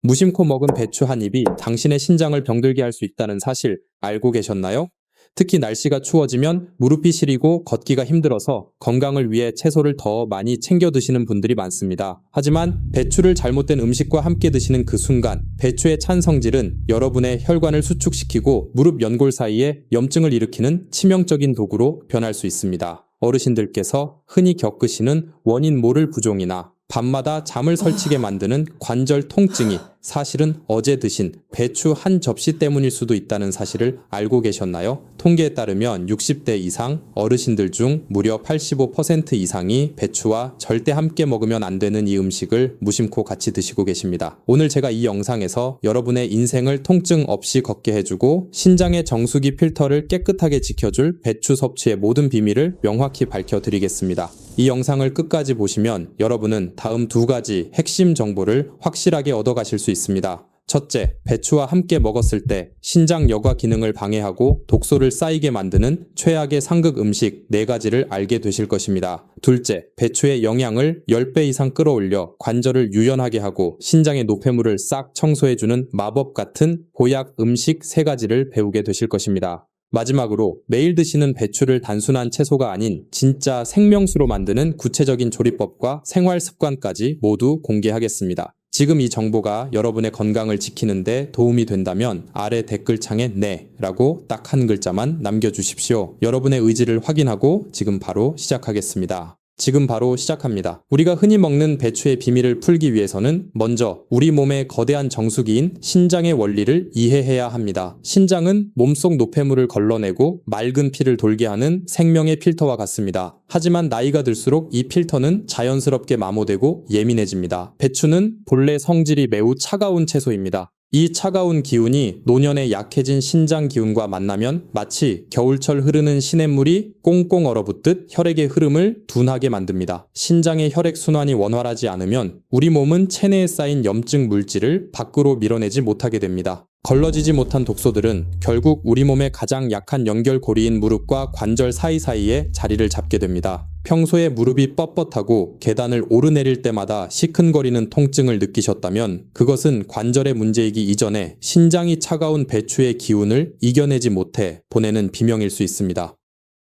무심코 먹은 배추 한 입이 당신의 신장을 병들게 할 수 있다는 사실 알고 계셨나요? 특히 날씨가 추워지면 무릎이 시리고 걷기가 힘들어서 건강을 위해 채소를 더 많이 챙겨 드시는 분들이 많습니다. 하지만 배추를 잘못된 음식과 함께 드시는 그 순간 배추의 찬 성질은 여러분의 혈관을 수축시키고 무릎 연골 사이에 염증을 일으키는 치명적인 도구로 변할 수 있습니다. 어르신들께서 흔히 겪으시는 원인 모를 부종이나 밤마다 잠을 설치게 만드는 관절 통증이 사실은 어제 드신 배추 한 접시 때문일 수도 있다는 사실을 알고 계셨나요? 통계에 따르면 60대 이상 어르신들 중 무려 85% 이상이 배추와 절대 함께 먹으면 안 되는 이 음식을 무심코 같이 드시고 계십니다. 오늘 제가 이 영상에서 여러분의 인생을 통증 없이 걷게 해주고 신장의 정수기 필터를 깨끗하게 지켜줄 배추 섭취의 모든 비밀을 명확히 밝혀드리겠습니다. 이 영상을 끝까지 보시면 여러분은 다음 두 가지 핵심 정보를 확실하게 얻어가실 수 있습니다. 첫째, 배추와 함께 먹었을 때 신장 여과 기능을 방해하고 독소를 쌓이게 만드는 최악의 상극 음식 4가지를 알게 되실 것입니다. 둘째, 배추의 영양을 10배 이상 끌어올려 관절을 유연하게 하고 신장의 노폐물을 싹 청소해주는 마법 같은 보약 음식 3가지를 배우게 되실 것입니다. 마지막으로 매일 드시는 배추를 단순한 채소가 아닌 진짜 생명수로 만드는 구체적인 조리법과 생활 습관까지 모두 공개하겠습니다. 지금 이 정보가 여러분의 건강을 지키는데 도움이 된다면 아래 댓글창에 네 라고 딱 한 글자만 남겨주십시오. 여러분의 의지를 확인하고 지금 바로 시작하겠습니다. 지금 바로 시작합니다. 우리가 흔히 먹는 배추의 비밀을 풀기 위해서는 먼저 우리 몸의 거대한 정수기인 신장의 원리를 이해해야 합니다. 신장은 몸속 노폐물을 걸러내고 맑은 피를 돌게 하는 생명의 필터와 같습니다. 하지만 나이가 들수록 이 필터는 자연스럽게 마모되고 예민해집니다. 배추는 본래 성질이 매우 차가운 채소입니다. 이 차가운 기운이 노년에 약해진 신장 기운과 만나면 마치 겨울철 흐르는 시냇물이 꽁꽁 얼어붙듯 혈액의 흐름을 둔하게 만듭니다. 신장의 혈액순환이 원활하지 않으면 우리 몸은 체내에 쌓인 염증 물질을 밖으로 밀어내지 못하게 됩니다. 걸러지지 못한 독소들은 결국 우리 몸의 가장 약한 연결고리인 무릎과 관절 사이사이에 자리를 잡게 됩니다. 평소에 무릎이 뻣뻣하고 계단을 오르내릴 때마다 시큰거리는 통증을 느끼셨다면 그것은 관절의 문제이기 이전에 신장이 차가운 배추의 기운을 이겨내지 못해 보내는 비명일 수 있습니다.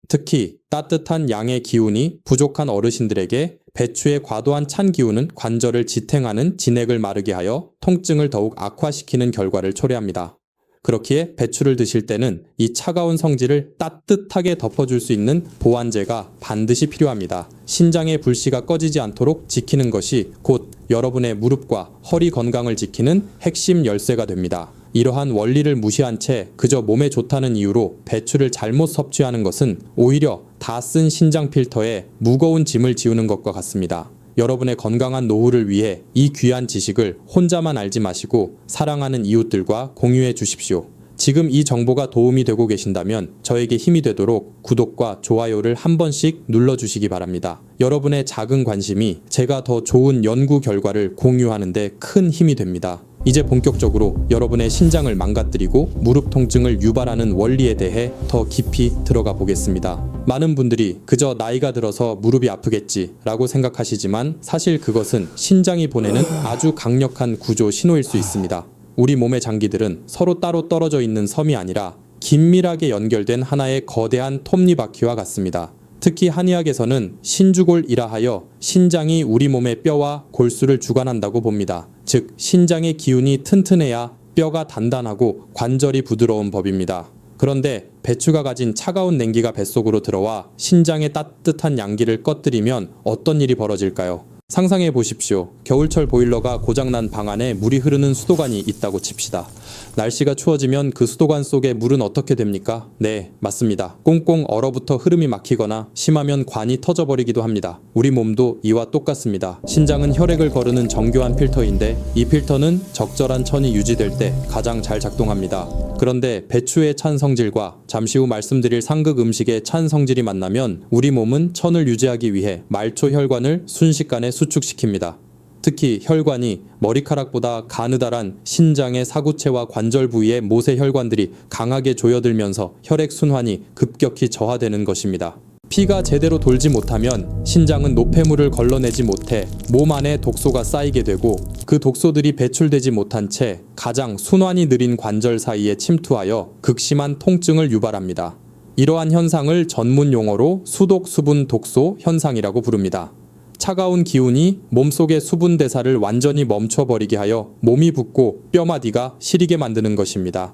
특히 따뜻한 양의 기운이 부족한 어르신들에게 배추의 과도한 찬 기운은 관절을 지탱하는 진액을 마르게 하여 통증을 더욱 악화시키는 결과를 초래합니다. 그렇기에 배추를 드실 때는 이 차가운 성질을 따뜻하게 덮어줄 수 있는 보완제가 반드시 필요합니다. 신장의 불씨가 꺼지지 않도록 지키는 것이 곧 여러분의 무릎과 허리 건강을 지키는 핵심 열쇠가 됩니다. 이러한 원리를 무시한 채 그저 몸에 좋다는 이유로 배추를 잘못 섭취하는 것은 오히려 다 쓴 신장 필터에 무거운 짐을 지우는 것과 같습니다. 여러분의 건강한 노후를 위해 이 귀한 지식을 혼자만 알지 마시고 사랑하는 이웃들과 공유해 주십시오. 지금 이 정보가 도움이 되고 계신다면 저에게 힘이 되도록 구독과 좋아요를 한 번씩 눌러주시기 바랍니다. 여러분의 작은 관심이 제가 더 좋은 연구 결과를 공유하는 데 큰 힘이 됩니다. 이제 본격적으로 여러분의 신장을 망가뜨리고 무릎 통증을 유발하는 원리에 대해 더 깊이 들어가 보겠습니다. 많은 분들이 그저 나이가 들어서 무릎이 아프겠지 라고 생각하시지만 사실 그것은 신장이 보내는 아주 강력한 구조 신호일 수 있습니다. 우리 몸의 장기들은 서로 따로 떨어져 있는 섬이 아니라 긴밀하게 연결된 하나의 거대한 톱니바퀴와 같습니다. 특히 한의학에서는 신주골이라 하여 신장이 우리 몸의 뼈와 골수를 주관한다고 봅니다. 즉 신장의 기운이 튼튼해야 뼈가 단단하고 관절이 부드러운 법입니다. 그런데 배추가 가진 차가운 냉기가 뱃속으로 들어와 신장의 따뜻한 양기를 꺼뜨리면 어떤 일이 벌어질까요? 상상해 보십시오. 겨울철 보일러가 고장난 방 안에 물이 흐르는 수도관이 있다고 칩시다. 날씨가 추워지면 그 수도관 속의 물은 어떻게 됩니까? 네, 맞습니다. 꽁꽁 얼어붙어 흐름이 막히거나 심하면 관이 터져버리기도 합니다. 우리 몸도 이와 똑같습니다. 신장은 혈액을 거르는 정교한 필터인데 이 필터는 적절한 천이 유지될 때 가장 잘 작동합니다. 그런데 배추의 찬 성질과 잠시 후 말씀드릴 상극 음식의 찬 성질이 만나면 우리 몸은 천을 유지하기 위해 말초 혈관을 순식간에 수축시킵니다. 특히 혈관이 머리카락보다 가느다란 신장의 사구체와 관절 부위의 모세 혈관들이 강하게 조여들면서 혈액 순환이 급격히 저하되는 것입니다. 피가 제대로 돌지 못하면 신장은 노폐물을 걸러내지 못해 몸 안에 독소가 쌓이게 되고 그 독소들이 배출되지 못한 채 가장 순환이 느린 관절 사이에 침투하여 극심한 통증을 유발합니다. 이러한 현상을 전문 용어로 수독 수분 독소 현상이라고 부릅니다. 차가운 기운이 몸속의 수분 대사를 완전히 멈춰버리게 하여 몸이 붓고 뼈마디가 시리게 만드는 것입니다.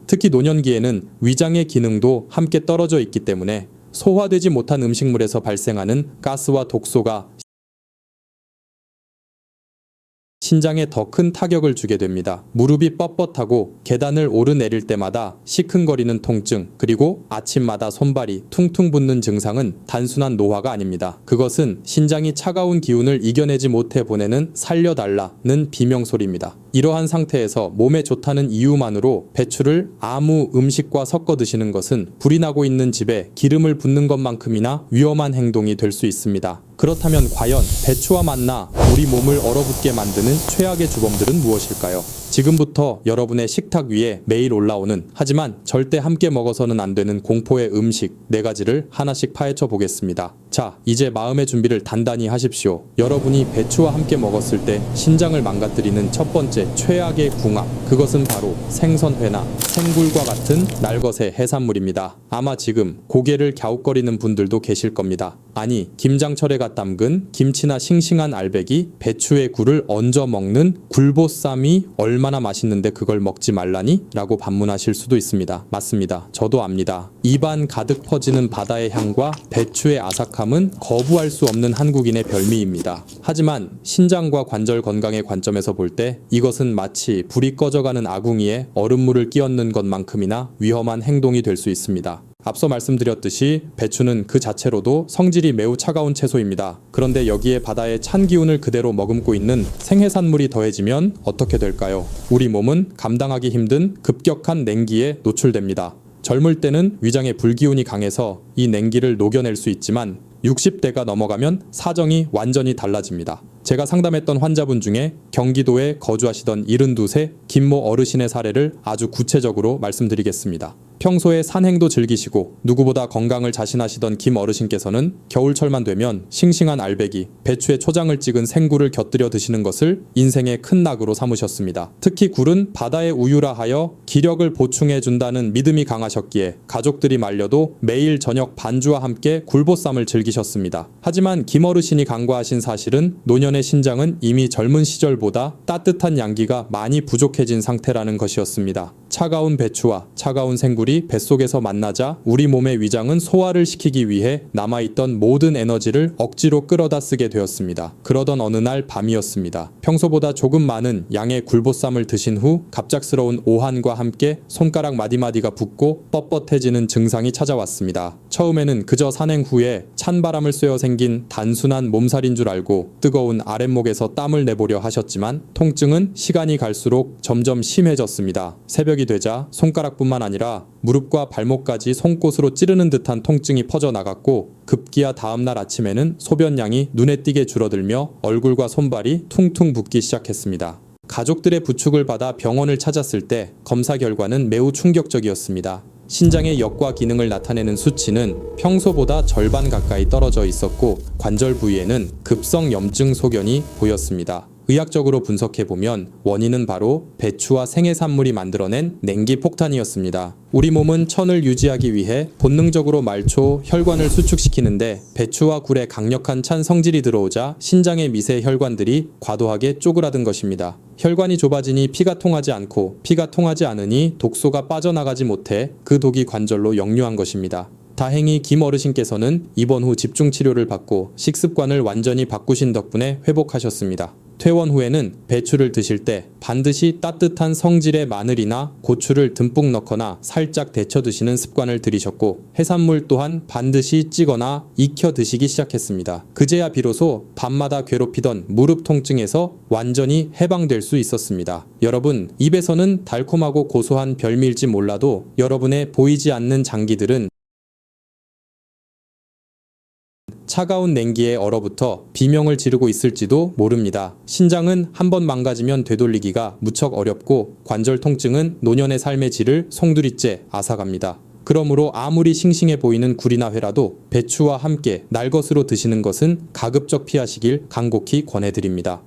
특히 노년기에는 위장의 기능도 함께 떨어져 있기 때문에 소화되지 못한 음식물에서 발생하는 가스와 독소가 신장에 더 큰 타격을 주게 됩니다. 무릎이 뻣뻣하고 계단을 오르내릴 때마다 시큰거리는 통증, 그리고 아침마다 손발이 퉁퉁 붓는 증상은 단순한 노화가 아닙니다. 그것은 신장이 차가운 기운을 이겨내지 못해 보내는 살려달라는 비명소리입니다. 이러한 상태에서 몸에 좋다는 이유만으로 배추를 아무 음식과 섞어 드시는 것은 불이 나고 있는 집에 기름을 붓는 것만큼이나 위험한 행동이 될 수 있습니다. 그렇다면 과연 배추와 만나 우리 몸을 얼어붙게 만드는 최악의 주범들은 무엇일까요? 지금부터 여러분의 식탁 위에 매일 올라오는, 하지만 절대 함께 먹어서는 안 되는 공포의 음식 4가지를 하나씩 파헤쳐 보겠습니다. 자, 이제 마음의 준비를 단단히 하십시오. 여러분이 배추와 함께 먹었을 때 신장을 망가뜨리는 첫 번째 최악의 궁합, 그것은 바로 생선회나 생굴과 같은 날것의 해산물입니다. 아마 지금 고개를 갸웃거리는 분들도 계실 겁니다. 아니, 김장철에 갓 담근 김치나 싱싱한 알배기, 배추의 굴을 얹어 먹는 굴보쌈이 얼마나 맛있는데 그걸 먹지 말라니? 라고 반문하실 수도 있습니다. 맞습니다. 저도 압니다. 입안 가득 퍼지는 바다의 향과 배추의 아삭함은 거부할 수 없는 한국인의 별미입니다. 하지만 신장과 관절 건강의 관점에서 볼 때 이것은 마치 불이 꺼져가는 아궁이에 얼음물을 끼얹는 것만큼이나 위험한 행동이 될 수 있습니다. 앞서 말씀드렸듯이 배추는 그 자체로도 성질이 매우 차가운 채소입니다. 그런데 여기에 바다의 찬 기운을 그대로 머금고 있는 생해산물이 더해지면 어떻게 될까요? 우리 몸은 감당하기 힘든 급격한 냉기에 노출됩니다. 젊을 때는 위장의 불기운이 강해서 이 냉기를 녹여낼 수 있지만 60대가 넘어가면 사정이 완전히 달라집니다. 제가 상담했던 환자분 중에 경기도에 거주하시던 72세 김모 어르신의 사례를 아주 구체적으로 말씀드리겠습니다. 평소에 산행도 즐기시고 누구보다 건강을 자신하시던 김 어르신께서는 겨울철만 되면 싱싱한 알배기, 배추에 초장을 찍은 생굴을 곁들여 드시는 것을 인생의 큰 낙으로 삼으셨습니다. 특히 굴은 바다의 우유라 하여 기력을 보충해준다는 믿음이 강하셨기에 가족들이 말려도 매일 저녁 반주와 함께 굴보쌈을 즐기셨습니다. 하지만 김 어르신이 간과하신 사실은 노년의 신장은 이미 젊은 시절보다 따뜻한 양기가 많이 부족해진 상태라는 것이었습니다. 차가운 배추와 차가운 생굴이 뱃속에서 만나자 우리 몸의 위장은 소화를 시키기 위해 남아있던 모든 에너지를 억지로 끌어다 쓰게 되었습니다. 그러던 어느 날 밤이었습니다. 평소보다 조금 많은 양의 굴보쌈을 드신 후 갑작스러운 오한과 함께 손가락 마디마디가 붓고 뻣뻣해지는 증상이 찾아왔습니다. 처음에는 그저 산행 후에 찬바람을 쐬어 생긴 단순한 몸살인 줄 알고 뜨거운 아랫목에서 땀을 내보려 하셨지만 통증은 시간이 갈수록 점점 심해졌습니다. 새벽이 되자 손가락뿐만 아니라 무릎과 발목까지 송곳으로 찌르는 듯한 통증이 퍼져나갔고 급기야 다음날 아침에는 소변량이 눈에 띄게 줄어들며 얼굴과 손발이 퉁퉁 붓기 시작했습니다. 가족들의 부축을 받아 병원을 찾았을 때 검사 결과는 매우 충격적이었습니다. 신장의 역과 기능을 나타내는 수치는 평소보다 절반 가까이 떨어져 있었고 관절 부위에는 급성 염증 소견이 보였습니다. 의학적으로 분석해보면 원인은 바로 배추와 생해산물이 만들어낸 냉기 폭탄이었습니다. 우리 몸은 천을 유지하기 위해 본능적으로 말초, 혈관을 수축시키는데 배추와 굴에 강력한 찬 성질이 들어오자 신장의 미세 혈관들이 과도하게 쪼그라든 것입니다. 혈관이 좁아지니 피가 통하지 않고 피가 통하지 않으니 독소가 빠져나가지 못해 그 독이 관절로 역류한 것입니다. 다행히 김 어르신께서는 입원 후 집중치료를 받고 식습관을 완전히 바꾸신 덕분에 회복하셨습니다. 퇴원 후에는 배추를 드실 때 반드시 따뜻한 성질의 마늘이나 고추를 듬뿍 넣거나 살짝 데쳐 드시는 습관을 들이셨고 해산물 또한 반드시 찌거나 익혀 드시기 시작했습니다. 그제야 비로소 밤마다 괴롭히던 무릎 통증에서 완전히 해방될 수 있었습니다. 여러분, 입에서는 달콤하고 고소한 별미일지 몰라도 여러분의 보이지 않는 장기들은 차가운 냉기에 얼어붙어 비명을 지르고 있을지도 모릅니다. 신장은 한번 망가지면 되돌리기가 무척 어렵고 관절 통증은 노년의 삶의 질을 송두리째 앗아갑니다. 그러므로 아무리 싱싱해 보이는 굴이나 회라도 배추와 함께 날 것으로 드시는 것은 가급적 피하시길 간곡히 권해드립니다.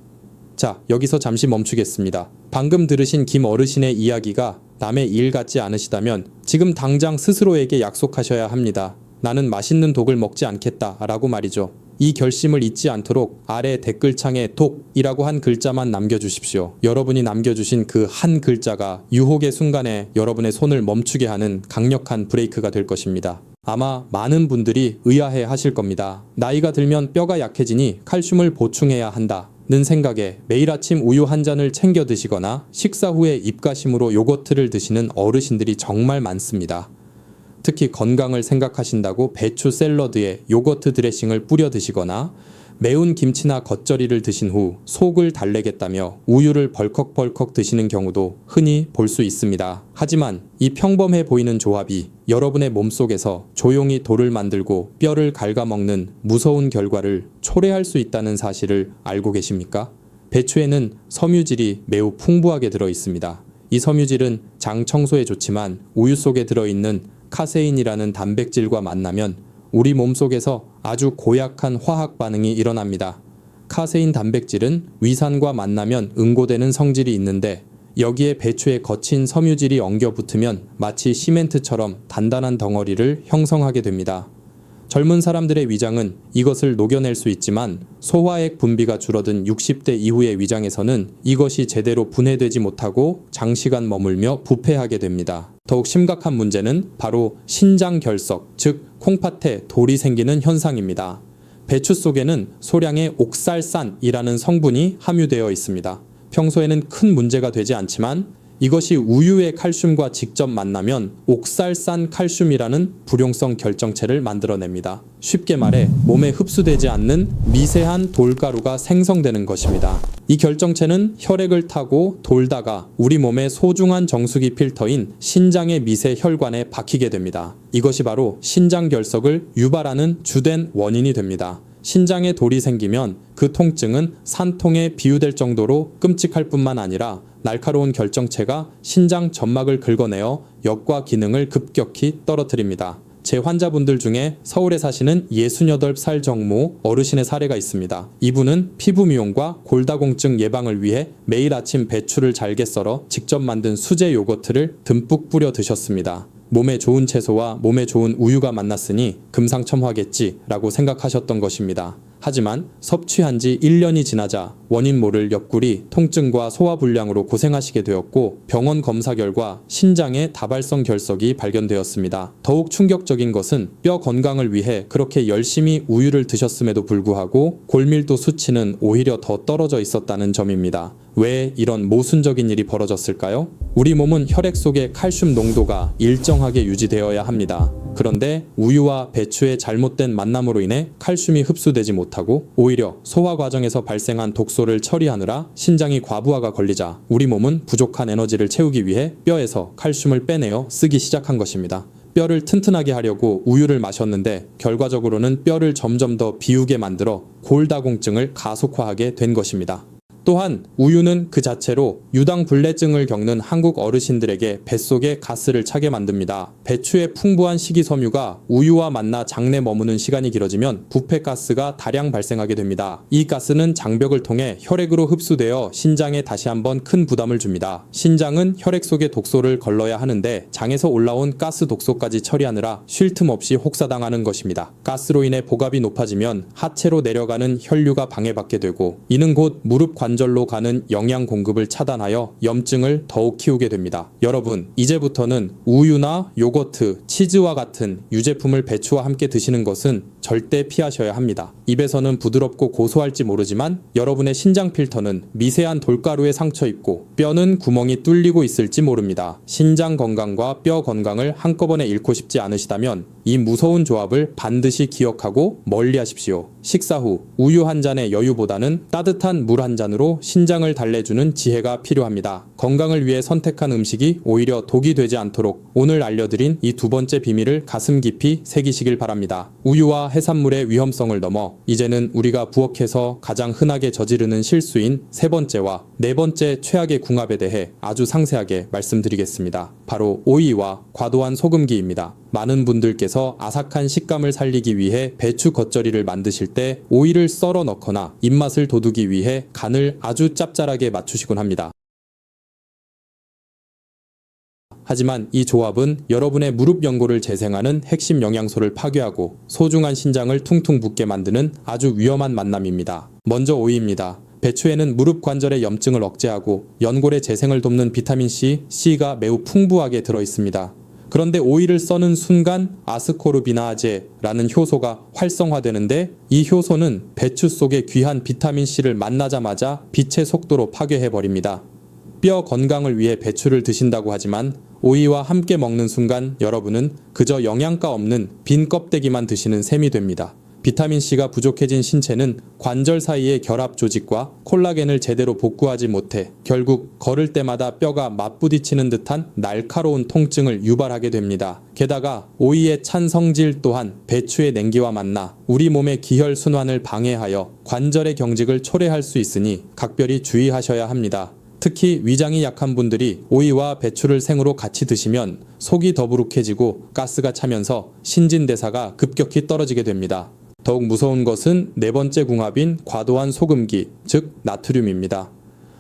자, 여기서 잠시 멈추겠습니다. 방금 들으신 김 어르신의 이야기가 남의 일 같지 않으시다면 지금 당장 스스로에게 약속하셔야 합니다. 나는 맛있는 독을 먹지 않겠다 라고 말이죠. 이 결심을 잊지 않도록 아래 댓글창에 독이라고 한 글자만 남겨주십시오. 여러분이 남겨주신 그 한 글자가 유혹의 순간에 여러분의 손을 멈추게 하는 강력한 브레이크가 될 것입니다. 아마 많은 분들이 의아해 하실 겁니다. 나이가 들면 뼈가 약해지니 칼슘을 보충해야 한다 는 생각에 매일 아침 우유 한 잔을 챙겨 드시거나 식사 후에 입가심으로 요거트를 드시는 어르신들이 정말 많습니다. 특히 건강을 생각하신다고 배추 샐러드에 요거트 드레싱을 뿌려 드시거나 매운 김치나 겉절이를 드신 후 속을 달래겠다며 우유를 벌컥벌컥 드시는 경우도 흔히 볼 수 있습니다. 하지만 이 평범해 보이는 조합이 여러분의 몸속에서 조용히 돌을 만들고 뼈를 갉아먹는 무서운 결과를 초래할 수 있다는 사실을 알고 계십니까? 배추에는 섬유질이 매우 풍부하게 들어 있습니다. 이 섬유질은 장 청소에 좋지만 우유 속에 들어있는 카세인이라는 단백질과 만나면 우리 몸속에서 아주 고약한 화학 반응이 일어납니다. 카세인 단백질은 위산과 만나면 응고되는 성질이 있는데 여기에 배추의 거친 섬유질이 엉겨 붙으면 마치 시멘트처럼 단단한 덩어리를 형성하게 됩니다. 젊은 사람들의 위장은 이것을 녹여낼 수 있지만 소화액 분비가 줄어든 60대 이후의 위장에서는 이것이 제대로 분해되지 못하고 장시간 머물며 부패하게 됩니다. 더욱 심각한 문제는 바로 신장결석, 즉 콩팥에 돌이 생기는 현상입니다. 배추 속에는 소량의 옥살산이라는 성분이 함유되어 있습니다. 평소에는 큰 문제가 되지 않지만 이것이 우유의 칼슘과 직접 만나면 옥살산 칼슘이라는 불용성 결정체를 만들어냅니다. 쉽게 말해 몸에 흡수되지 않는 미세한 돌가루가 생성되는 것입니다. 이 결정체는 혈액을 타고 돌다가 우리 몸의 소중한 정수기 필터인 신장의 미세 혈관에 박히게 됩니다. 이것이 바로 신장결석을 유발하는 주된 원인이 됩니다. 신장에 돌이 생기면 그 통증은 산통에 비유될 정도로 끔찍할 뿐만 아니라 날카로운 결정체가 신장 점막을 긁어내어 역과 기능을 급격히 떨어뜨립니다. 제 환자분들 중에 서울에 사시는 68살 정모 어르신의 사례가 있습니다. 이분은 피부 미용과 골다공증 예방을 위해 매일 아침 배추를 잘게 썰어 직접 만든 수제 요거트를 듬뿍 뿌려 드셨습니다. 몸에 좋은 채소와 몸에 좋은 우유가 만났으니 금상첨화겠지라고 생각하셨던 것입니다. 하지만 섭취한 지 1년이 지나자 원인 모를 옆구리 통증과 소화불량으로 고생하시게 되었고 병원 검사 결과 신장에 다발성 결석이 발견되었습니다. 더욱 충격적인 것은 뼈 건강을 위해 그렇게 열심히 우유를 드셨음에도 불구하고 골밀도 수치는 오히려 더 떨어져 있었다는 점입니다. 왜 이런 모순적인 일이 벌어졌을까요? 우리 몸은 혈액 속의 칼슘 농도가 일정하게 유지되어야 합니다. 그런데 우유와 배추의 잘못된 만남으로 인해 칼슘이 흡수되지 못하고 오히려 소화 과정에서 발생한 독소를 처리하느라 신장이 과부하가 걸리자 우리 몸은 부족한 에너지를 채우기 위해 뼈에서 칼슘을 빼내어 쓰기 시작한 것입니다. 뼈를 튼튼하게 하려고 우유를 마셨는데 결과적으로는 뼈를 점점 더 비우게 만들어 골다공증을 가속화하게 된 것입니다. 또한 우유는 그 자체로 유당불내증을 겪는 한국 어르신들에게 뱃속에 가스를 차게 만듭니다. 배추의 풍부한 식이섬유가 우유와 만나 장내 머무는 시간이 길어지면 부패가스가 다량 발생하게 됩니다. 이 가스는 장벽을 통해 혈액으로 흡수되어 신장에 다시 한번 큰 부담을 줍니다. 신장은 혈액 속에 독소를 걸러야 하는데 장에서 올라온 가스 독소까지 처리하느라 쉴 틈 없이 혹사당하는 것입니다. 가스로 인해 복압이 높아지면 하체로 내려가는 혈류가 방해받게 되고 이는 곧 무릎 관절로 가는 영양 공급을 차단하여 염증을 더욱 키우게 됩니다. 여러분, 이제부터는 우유나 요거트, 치즈와 같은 유제품을 배추와 함께 드시는 것은 절대 피하셔야 합니다. 입에서는 부드럽고 고소할지 모르지만 여러분의 신장 필터는 미세한 돌가루에 상처 입고 뼈는 구멍이 뚫리고 있을지 모릅니다. 신장 건강과 뼈 건강을 한꺼번에 잃고 싶지 않으시다면 이 무서운 조합을 반드시 기억하고 멀리 하십시오. 식사 후 우유 한 잔의 여유보다는 따뜻한 물 한 잔으로 신장을 달래주는 지혜가 필요합니다. 건강을 위해 선택한 음식이 오히려 독이 되지 않도록 오늘 알려드린 이 두 번째 비밀을 가슴 깊이 새기시길 바랍니다. 우유와 해산물의 위험성을 넘어 이제는 우리가 부엌에서 가장 흔하게 저지르는 실수인 세 번째와 네 번째 최악의 궁합에 대해 아주 상세하게 말씀드리겠습니다. 바로 오이와 과도한 소금기입니다. 많은 분들께서 아삭한 식감을 살리기 위해 배추 겉절이를 만드실 때 오이를 썰어 넣거나 입맛을 돋우기 위해 간을 아주 짭짤하게 맞추시곤 합니다. 하지만 이 조합은 여러분의 무릎 연골을 재생하는 핵심 영양소를 파괴하고 소중한 신장을 퉁퉁 붓게 만드는 아주 위험한 만남입니다. 먼저 오이입니다. 배추에는 무릎 관절의 염증을 억제하고 연골의 재생을 돕는 비타민C, C가 매우 풍부하게 들어있습니다. 그런데 오이를 써는 순간 아스코르비나아제라는 효소가 활성화되는데 이 효소는 배추 속의 귀한 비타민C를 만나자마자 빛의 속도로 파괴해버립니다. 뼈 건강을 위해 배추를 드신다고 하지만 오이와 함께 먹는 순간 여러분은 그저 영양가 없는 빈 껍데기만 드시는 셈이 됩니다. 비타민C가 부족해진 신체는 관절 사이의 결합 조직과 콜라겐을 제대로 복구하지 못해 결국 걸을 때마다 뼈가 맞부딪히는 듯한 날카로운 통증을 유발하게 됩니다. 게다가 오이의 찬 성질 또한 배추의 냉기와 만나 우리 몸의 기혈 순환을 방해하여 관절의 경직을 초래할 수 있으니 각별히 주의하셔야 합니다. 특히 위장이 약한 분들이 오이와 배추를 생으로 같이 드시면 속이 더부룩해지고 가스가 차면서 신진대사가 급격히 떨어지게 됩니다. 더욱 무서운 것은 네 번째 궁합인 과도한 소금기, 즉 나트륨입니다.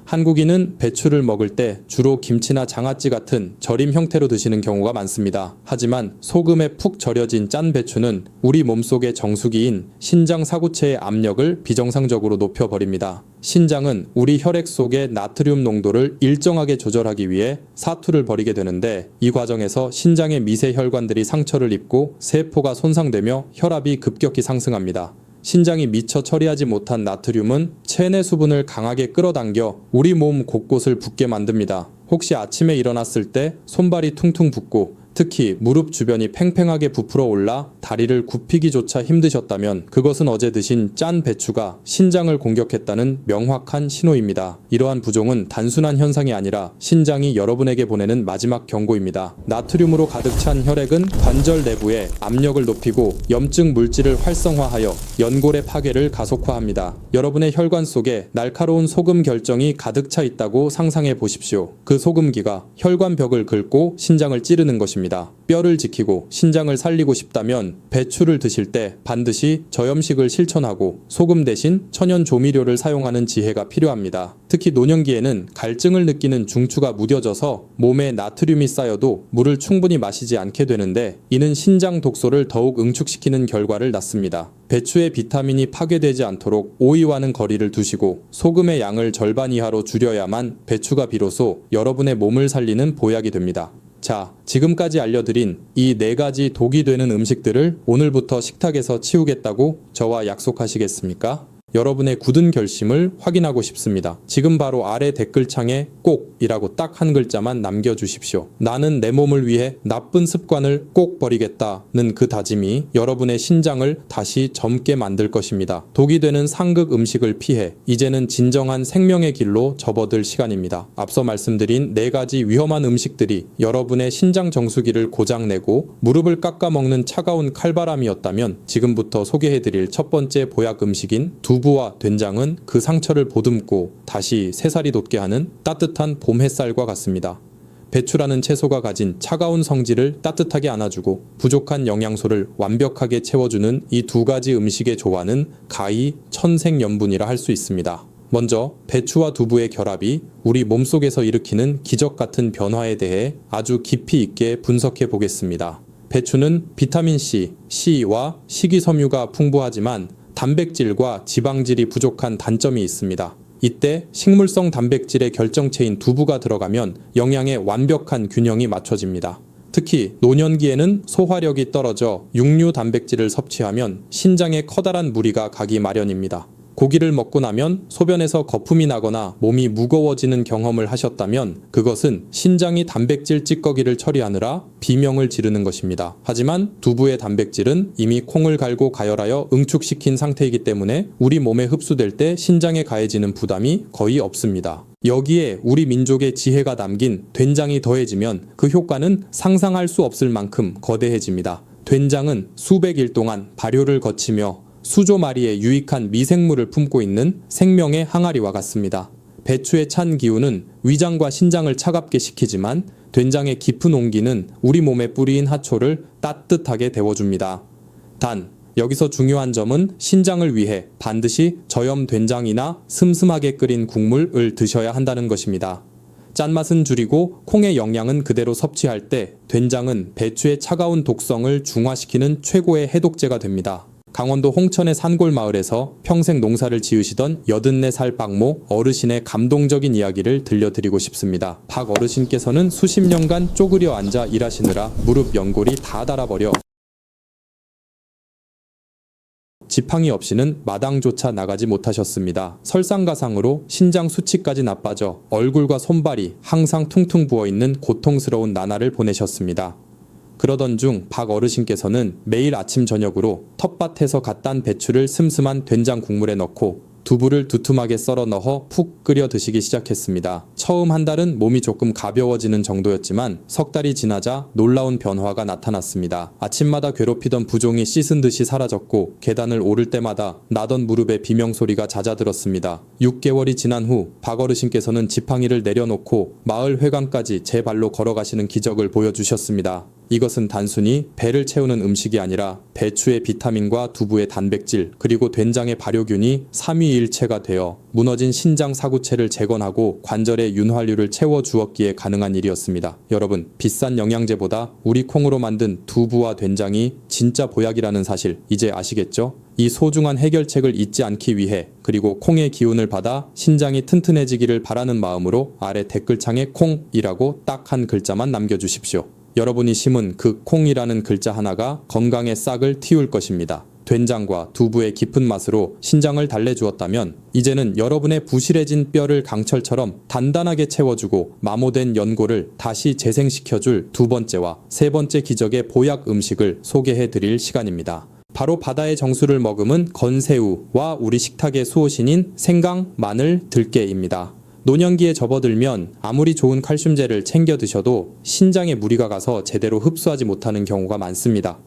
한국인은 배추를 먹을 때 주로 김치나 장아찌 같은 절임 형태로 드시는 경우가 많습니다. 하지만 소금에 푹 절여진 짠 배추는 우리 몸속의 정수기인 신장 사구체의 압력을 비정상적으로 높여버립니다. 신장은 우리 혈액 속의 나트륨 농도를 일정하게 조절하기 위해 사투를 벌이게 되는데 이 과정에서 신장의 미세 혈관들이 상처를 입고 세포가 손상되며 혈압이 급격히 상승합니다. 신장이 미처 처리하지 못한 나트륨은 체내 수분을 강하게 끌어당겨 우리 몸 곳곳을 붓게 만듭니다. 혹시 아침에 일어났을 때 손발이 퉁퉁 붓고 특히 무릎 주변이 팽팽하게 부풀어 올라 다리를 굽히기조차 힘드셨다면 그것은 어제 드신 짠 배추가 신장을 공격했다는 명확한 신호입니다. 이러한 부종은 단순한 현상이 아니라 신장이 여러분에게 보내는 마지막 경고입니다. 나트륨으로 가득 찬 혈액은 관절 내부에 압력을 높이고 염증 물질을 활성화하여 연골의 파괴를 가속화합니다. 여러분의 혈관 속에 날카로운 소금 결정이 가득 차 있다고 상상해 보십시오. 그 소금기가 혈관벽을 긁고 신장을 찌르는 것입니다. 뼈를 지키고 신장을 살리고 싶다면 배추를 드실 때 반드시 저염식을 실천하고 소금 대신 천연 조미료를 사용하는 지혜가 필요합니다. 특히 노년기에는 갈증을 느끼는 중추가 무뎌져서 몸에 나트륨이 쌓여도 물을 충분히 마시지 않게 되는데 이는 신장 독소를 더욱 응축시키는 결과를 낳습니다. 배추의 비타민이 파괴되지 않도록 오이와는 거리를 두시고 소금의 양을 절반 이하로 줄여야만 배추가 비로소 여러분의 몸을 살리는 보약이 됩니다. 자, 지금까지 알려드린 이 4가지 독이 되는 음식들을 오늘부터 식탁에서 치우겠다고 저와 약속하시겠습니까? 여러분의 굳은 결심을 확인하고 싶습니다. 지금 바로 아래 댓글창에 꼭 이라고 딱 한 글자만 남겨주십시오. 나는 내 몸을 위해 나쁜 습관을 꼭 버리겠다는 그 다짐이 여러분의 신장을 다시 젊게 만들 것입니다. 독이 되는 상극 음식을 피해 이제는 진정한 생명의 길로 접어들 시간입니다. 앞서 말씀드린 4가지 위험한 음식들이 여러분의 신장 정수기를 고장내고 무릎을 깎아먹는 차가운 칼바람이었다면 지금부터 소개해드릴 첫 번째 보약 음식인 두부와 된장은 그 상처를 보듬고 다시 새살이 돋게 하는 따뜻한 봄 햇살과 같습니다. 배추라는 채소가 가진 차가운 성질을 따뜻하게 안아주고 부족한 영양소를 완벽하게 채워주는 이 2가지 음식의 조화는 가히 천생연분이라 할 수 있습니다. 먼저 배추와 두부의 결합이 우리 몸속에서 일으키는 기적 같은 변화에 대해 아주 깊이 있게 분석해 보겠습니다. 배추는 비타민C, C와 식이섬유가 풍부하지만 단백질과 지방질이 부족한 단점이 있습니다. 이때 식물성 단백질의 결정체인 두부가 들어가면 영양의 완벽한 균형이 맞춰집니다. 특히 노년기에는 소화력이 떨어져 육류 단백질을 섭취하면 신장에 커다란 무리가 가기 마련입니다. 고기를 먹고 나면 소변에서 거품이 나거나 몸이 무거워지는 경험을 하셨다면 그것은 신장이 단백질 찌꺼기를 처리하느라 비명을 지르는 것입니다. 하지만 두부의 단백질은 이미 콩을 갈고 가열하여 응축시킨 상태이기 때문에 우리 몸에 흡수될 때 신장에 가해지는 부담이 거의 없습니다. 여기에 우리 민족의 지혜가 담긴 된장이 더해지면 그 효과는 상상할 수 없을 만큼 거대해집니다. 된장은 수백 일 동안 발효를 거치며 수조 마리의 유익한 미생물을 품고 있는 생명의 항아리와 같습니다. 배추의 찬 기운은 위장과 신장을 차갑게 식히지만 된장의 깊은 온기는 우리 몸에 뿌리인 하초를 따뜻하게 데워줍니다. 단, 여기서 중요한 점은 신장을 위해 반드시 저염 된장이나 슴슴하게 끓인 국물을 드셔야 한다는 것입니다. 짠맛은 줄이고 콩의 영양은 그대로 섭취할 때 된장은 배추의 차가운 독성을 중화시키는 최고의 해독제가 됩니다. 강원도 홍천의 산골마을에서 평생 농사를 지으시던 84살 박모 어르신의 감동적인 이야기를 들려드리고 싶습니다. 박 어르신께서는 수십 년간 쪼그려 앉아 일하시느라 무릎 연골이 다 닳아버려 지팡이 없이는 마당조차 나가지 못하셨습니다. 설상가상으로 신장 수치까지 나빠져 얼굴과 손발이 항상 퉁퉁 부어있는 고통스러운 나날을 보내셨습니다. 그러던 중 박 어르신께서는 매일 아침 저녁으로 텃밭에서 갓 딴 배추를 슴슴한 된장 국물에 넣고 두부를 두툼하게 썰어 넣어 푹 끓여 드시기 시작했습니다. 처음 한 달은 몸이 조금 가벼워지는 정도였지만 석 달이 지나자 놀라운 변화가 나타났습니다. 아침마다 괴롭히던 부종이 씻은 듯이 사라졌고 계단을 오를 때마다 나던 무릎에 비명소리가 잦아들었습니다. 6개월이 지난 후 박 어르신께서는 지팡이를 내려놓고 마을 회관까지 제 발로 걸어가시는 기적을 보여주셨습니다. 이것은 단순히 배를 채우는 음식이 아니라 배추의 비타민과 두부의 단백질 그리고 된장의 발효균이 삼위일체가 되어 무너진 신장 사구체를 재건하고 관절의 윤활유를 채워주었기에 가능한 일이었습니다. 여러분, 비싼 영양제보다 우리 콩으로 만든 두부와 된장이 진짜 보약이라는 사실 이제 아시겠죠? 이 소중한 해결책을 잊지 않기 위해 그리고 콩의 기운을 받아 신장이 튼튼해지기를 바라는 마음으로 아래 댓글창에 콩이라고 딱 한 글자만 남겨주십시오. 여러분이 심은 그 콩이라는 글자 하나가 건강의 싹을 틔울 것입니다. 된장과 두부의 깊은 맛으로 신장을 달래주었다면 이제는 여러분의 부실해진 뼈를 강철처럼 단단하게 채워주고 마모된 연골을 다시 재생시켜줄 두 번째와 세 번째 기적의 보약 음식을 소개해드릴 시간입니다. 바로 바다의 정수를 머금은 건새우와 우리 식탁의 수호신인 생강, 마늘, 들깨입니다. 노년기에 접어들면 아무리 좋은 칼슘제를 챙겨 드셔도 신장에 무리가 가서 제대로 흡수하지 못하는 경우가 많습니다.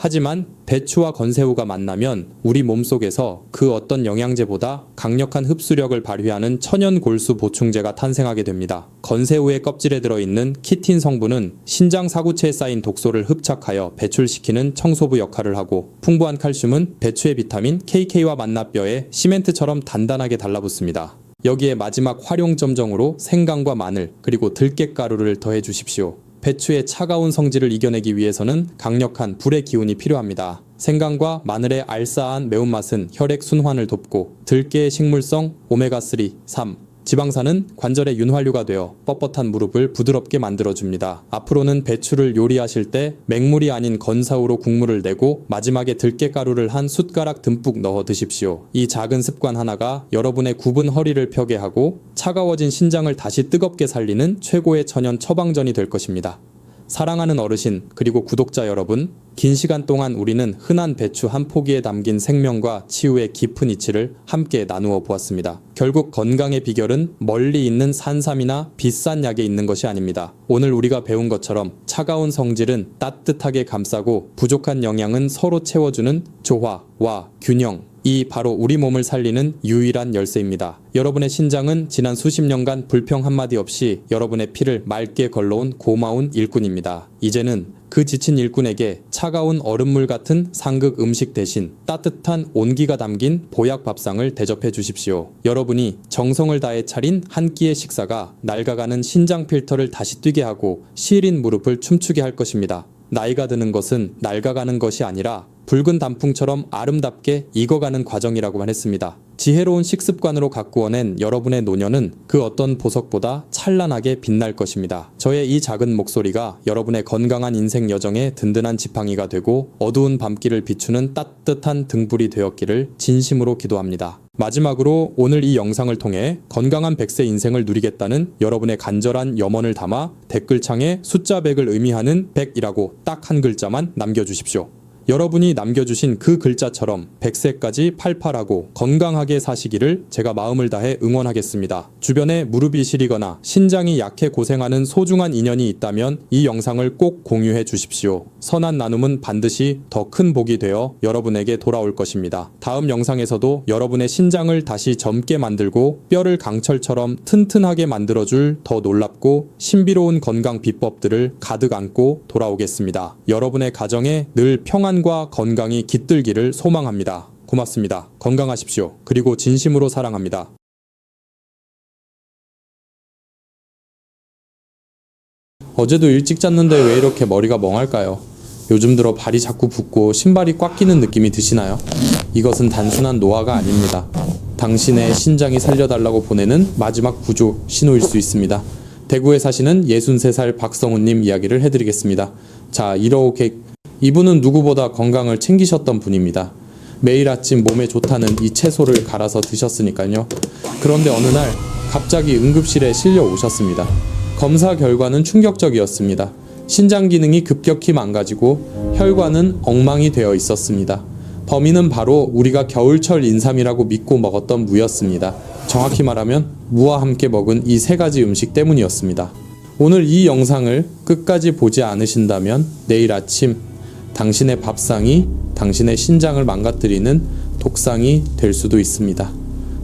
하지만 배추와 건새우가 만나면 우리 몸속에서 그 어떤 영양제보다 강력한 흡수력을 발휘하는 천연 골수 보충제가 탄생하게 됩니다. 건새우의 껍질에 들어있는 키틴 성분은 신장 사구체에 쌓인 독소를 흡착하여 배출시키는 청소부 역할을 하고 풍부한 칼슘은 배추의 비타민 KK와 만나 뼈에 시멘트처럼 단단하게 달라붙습니다. 여기에 마지막 활용점정으로 생강과 마늘 그리고 들깨가루를 더해 주십시오. 배추의 차가운 성질을 이겨내기 위해서는 강력한 불의 기운이 필요합니다. 생강과 마늘의 알싸한 매운맛은 혈액 순환을 돕고 들깨의 식물성 오메가3, 3, 지방산은 관절의 윤활유가 되어 뻣뻣한 무릎을 부드럽게 만들어줍니다. 앞으로는 배추를 요리하실 때 맹물이 아닌 건사우로 국물을 내고 마지막에 들깨가루를 한 숟가락 듬뿍 넣어 드십시오. 이 작은 습관 하나가 여러분의 굽은 허리를 펴게 하고 차가워진 신장을 다시 뜨겁게 살리는 최고의 천연 처방전이 될 것입니다. 사랑하는 어르신 그리고 구독자 여러분, 긴 시간 동안 우리는 흔한 배추 한 포기에 담긴 생명과 치유의 깊은 이치를 함께 나누어 보았습니다. 결국 건강의 비결은 멀리 있는 산삼이나 비싼 약에 있는 것이 아닙니다. 오늘 우리가 배운 것처럼 차가운 성질은 따뜻하게 감싸고 부족한 영양은 서로 채워주는 조화와 균형, 이 바로 우리 몸을 살리는 유일한 열쇠입니다. 여러분의 신장은 지난 수십 년간 불평 한마디 없이 여러분의 피를 맑게 걸러온 고마운 일꾼입니다. 이제는 그 지친 일꾼에게 차가운 얼음물 같은 상극 음식 대신 따뜻한 온기가 담긴 보약 밥상을 대접해 주십시오. 여러분이 정성을 다해 차린 한 끼의 식사가 낡아가는 신장 필터를 다시 뛰게 하고 시린 무릎을 춤추게 할 것입니다. 나이가 드는 것은 낡아가는 것이 아니라 붉은 단풍처럼 아름답게 익어가는 과정이라고만 했습니다. 지혜로운 식습관으로 가꾸어낸 여러분의 노년은 그 어떤 보석보다 찬란하게 빛날 것입니다. 저의 이 작은 목소리가 여러분의 건강한 인생 여정에 든든한 지팡이가 되고 어두운 밤길을 비추는 따뜻한 등불이 되었기를 진심으로 기도합니다. 마지막으로 오늘 이 영상을 통해 건강한 100세 인생을 누리겠다는 여러분의 간절한 염원을 담아 댓글창에 숫자 100을 의미하는 100이라고 딱 한 글자만 남겨주십시오. 여러분이 남겨주신 그 글자처럼 100세까지 팔팔하고 건강하게 사시기를 제가 마음을 다해 응원하겠습니다. 주변에 무릎이 시리거나 신장이 약해 고생하는 소중한 인연이 있다면 이 영상을 꼭 공유해 주십시오. 선한 나눔은 반드시 더 큰 복이 되어 여러분에게 돌아올 것입니다. 다음 영상에서도 여러분의 신장을 다시 젊게 만들고 뼈를 강철처럼 튼튼하게 만들어줄 더 놀랍고 신비로운 건강 비법들을 가득 안고 돌아오겠습니다. 여러분의 가정에 늘 평안과 건강이 깃들기를 소망합니다. 고맙습니다. 건강하십시오. 그리고 진심으로 사랑합니다. 어제도 일찍 잤는데 왜 이렇게 머리가 멍할까요? 요즘 들어 발이 자꾸 붓고 신발이 꽉 끼는 느낌이 드시나요? 이것은 단순한 노화가 아닙니다. 당신의 신장이 살려달라고 보내는 마지막 구조 신호일 수 있습니다. 대구에 사시는 63살 박성훈님 이야기를 해드리겠습니다. 자, 이분은 누구보다 건강을 챙기셨던 분입니다. 매일 아침 몸에 좋다는 이 채소를 갈아서 드셨으니까요. 그런데 어느 날 갑자기 응급실에 실려 오셨습니다. 검사 결과는 충격적이었습니다. 신장 기능이 급격히 망가지고 혈관은 엉망이 되어 있었습니다. 범인은 바로 우리가 겨울철 인삼이라고 믿고 먹었던 무였습니다. 정확히 말하면 무와 함께 먹은 이 세 가지 음식 때문이었습니다. 오늘 이 영상을 끝까지 보지 않으신다면 내일 아침 당신의 밥상이 당신의 신장을 망가뜨리는 독상이 될 수도 있습니다.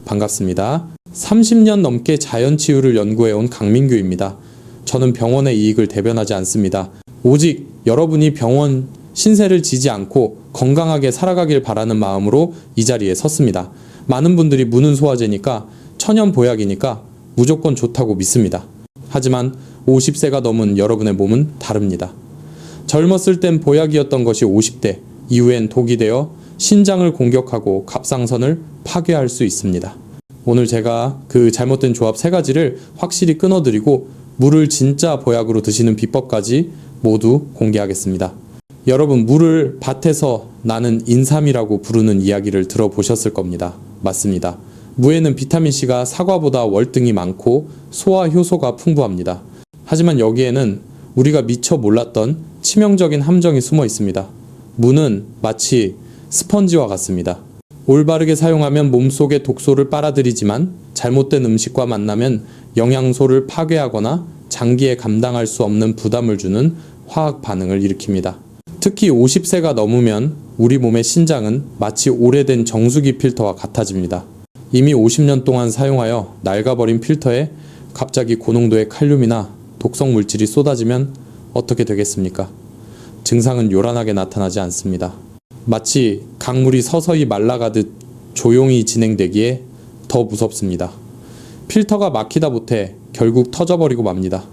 반갑습니다. 30년 넘게 자연치유를 연구해온 강민규입니다. 저는 병원의 이익을 대변하지 않습니다. 오직 여러분이 병원 신세를 지지 않고 건강하게 살아가길 바라는 마음으로 이 자리에 섰습니다. 많은 분들이 무는 소화제니까 천연 보약이니까 무조건 좋다고 믿습니다. 하지만 50세가 넘은 여러분의 몸은 다릅니다. 젊었을 땐 보약이었던 것이 50대 이후엔 독이 되어 신장을 공격하고 갑상선을 파괴할 수 있습니다. 오늘 제가 그 잘못된 조합 3가지를 확실히 끊어드리고 물을 진짜 보약으로 드시는 비법까지 모두 공개하겠습니다. 여러분, 물을 밭에서 나는 인삼이라고 부르는 이야기를 들어보셨을 겁니다. 맞습니다. 무에는 비타민C가 사과보다 월등히 많고 소화 효소가 풍부합니다. 하지만 여기에는 우리가 미처 몰랐던 치명적인 함정이 숨어 있습니다. 무는 마치 스펀지와 같습니다. 올바르게 사용하면 몸속의 독소를 빨아들이지만 잘못된 음식과 만나면 영양소를 파괴하거나 장기에 감당할 수 없는 부담을 주는 화학 반응을 일으킵니다. 특히 50세가 넘으면 우리 몸의 신장은 마치 오래된 정수기 필터와 같아집니다. 이미 50년 동안 사용하여 낡아버린 필터에 갑자기 고농도의 칼륨이나 독성 물질이 쏟아지면 어떻게 되겠습니까? 증상은 요란하게 나타나지 않습니다. 마치 강물이 서서히 말라가듯 조용히 진행되기에 더 무섭습니다. 필터가 막히다 못해 결국 터져버리고 맙니다.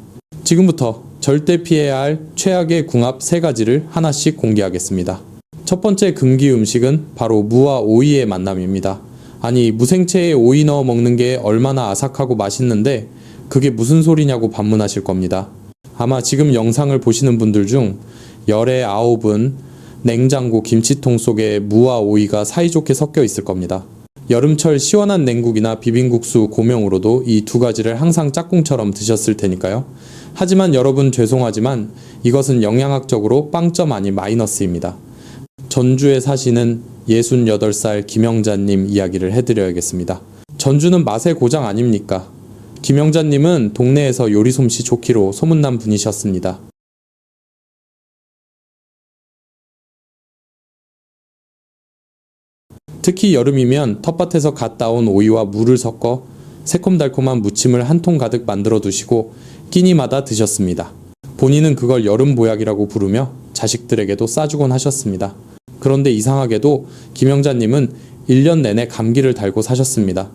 지금부터 절대 피해야 할 최악의 궁합 3가지를 하나씩 공개하겠습니다. 첫 번째 금기 음식은 바로 무와 오이의 만남입니다. 아니, 무생채에 오이 넣어 먹는 게 얼마나 아삭하고 맛있는데 그게 무슨 소리냐고 반문하실 겁니다. 아마 지금 영상을 보시는 분들 중 열의 9은 냉장고 김치통 속에 무와 오이가 사이좋게 섞여 있을 겁니다. 여름철 시원한 냉국이나 비빔국수 고명으로도 이 2가지를 항상 짝꿍처럼 드셨을 테니까요. 하지만 여러분, 죄송하지만 이것은 영양학적으로 빵점 아닌 마이너스입니다. 전주에 사시는 68살 김영자님 이야기를 해드려야겠습니다. 전주는 맛의 고장 아닙니까? 김영자님은 동네에서 요리 솜씨 좋기로 소문난 분이셨습니다. 특히 여름이면 텃밭에서 갓 따온 오이와 물을 섞어 새콤달콤한 무침을 한 통 가득 만들어 두시고 끼니마다 드셨습니다. 본인은 그걸 여름 보약이라고 부르며 자식들에게도 싸주곤 하셨습니다. 그런데 이상하게도 김영자님은 1년 내내 감기를 달고 사셨습니다.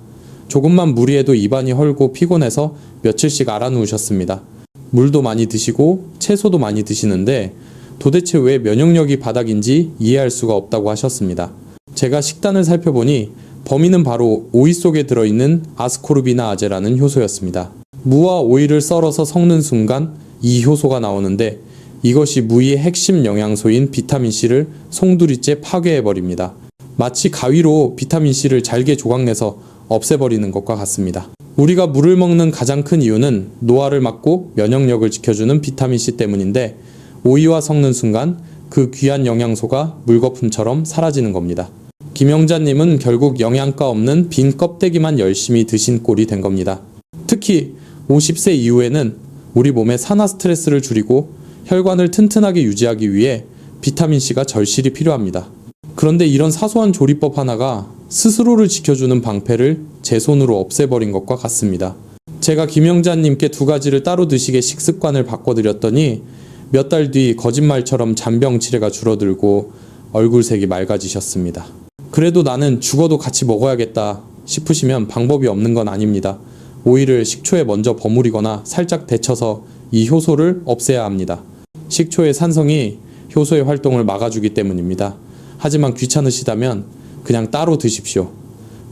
조금만 무리해도 입안이 헐고 피곤해서 며칠씩 알아누우셨습니다. 물도 많이 드시고 채소도 많이 드시는데 도대체 왜 면역력이 바닥인지 이해할 수가 없다고 하셨습니다. 제가 식단을 살펴보니 범인은 바로 오이 속에 들어있는 아스코르비나아제라는 효소였습니다. 무와 오이를 썰어서 섞는 순간 이 효소가 나오는데 이것이 무의 핵심 영양소인 비타민C를 송두리째 파괴해버립니다. 마치 가위로 비타민C를 잘게 조각내서 없애버리는 것과 같습니다. 우리가 물을 먹는 가장 큰 이유는 노화를 막고 면역력을 지켜주는 비타민C 때문인데 오이와 섞는 순간 그 귀한 영양소가 물거품처럼 사라지는 겁니다. 김영자님은 결국 영양가 없는 빈 껍데기만 열심히 드신 꼴이 된 겁니다. 특히 50세 이후에는 우리 몸의 산화 스트레스를 줄이고 혈관을 튼튼하게 유지하기 위해 비타민C가 절실히 필요합니다. 그런데 이런 사소한 조리법 하나가 스스로를 지켜주는 방패를 제 손으로 없애버린 것과 같습니다. 제가 김영자님께 두 가지를 따로 드시게 식습관을 바꿔드렸더니 몇 달 뒤 거짓말처럼 잔병 치레가 줄어들고 얼굴색이 맑아지셨습니다. 그래도 나는 죽어도 같이 먹어야겠다 싶으시면 방법이 없는 건 아닙니다. 오이를 식초에 먼저 버무리거나 살짝 데쳐서 이 효소를 없애야 합니다. 식초의 산성이 효소의 활동을 막아주기 때문입니다. 하지만 귀찮으시다면 그냥 따로 드십시오.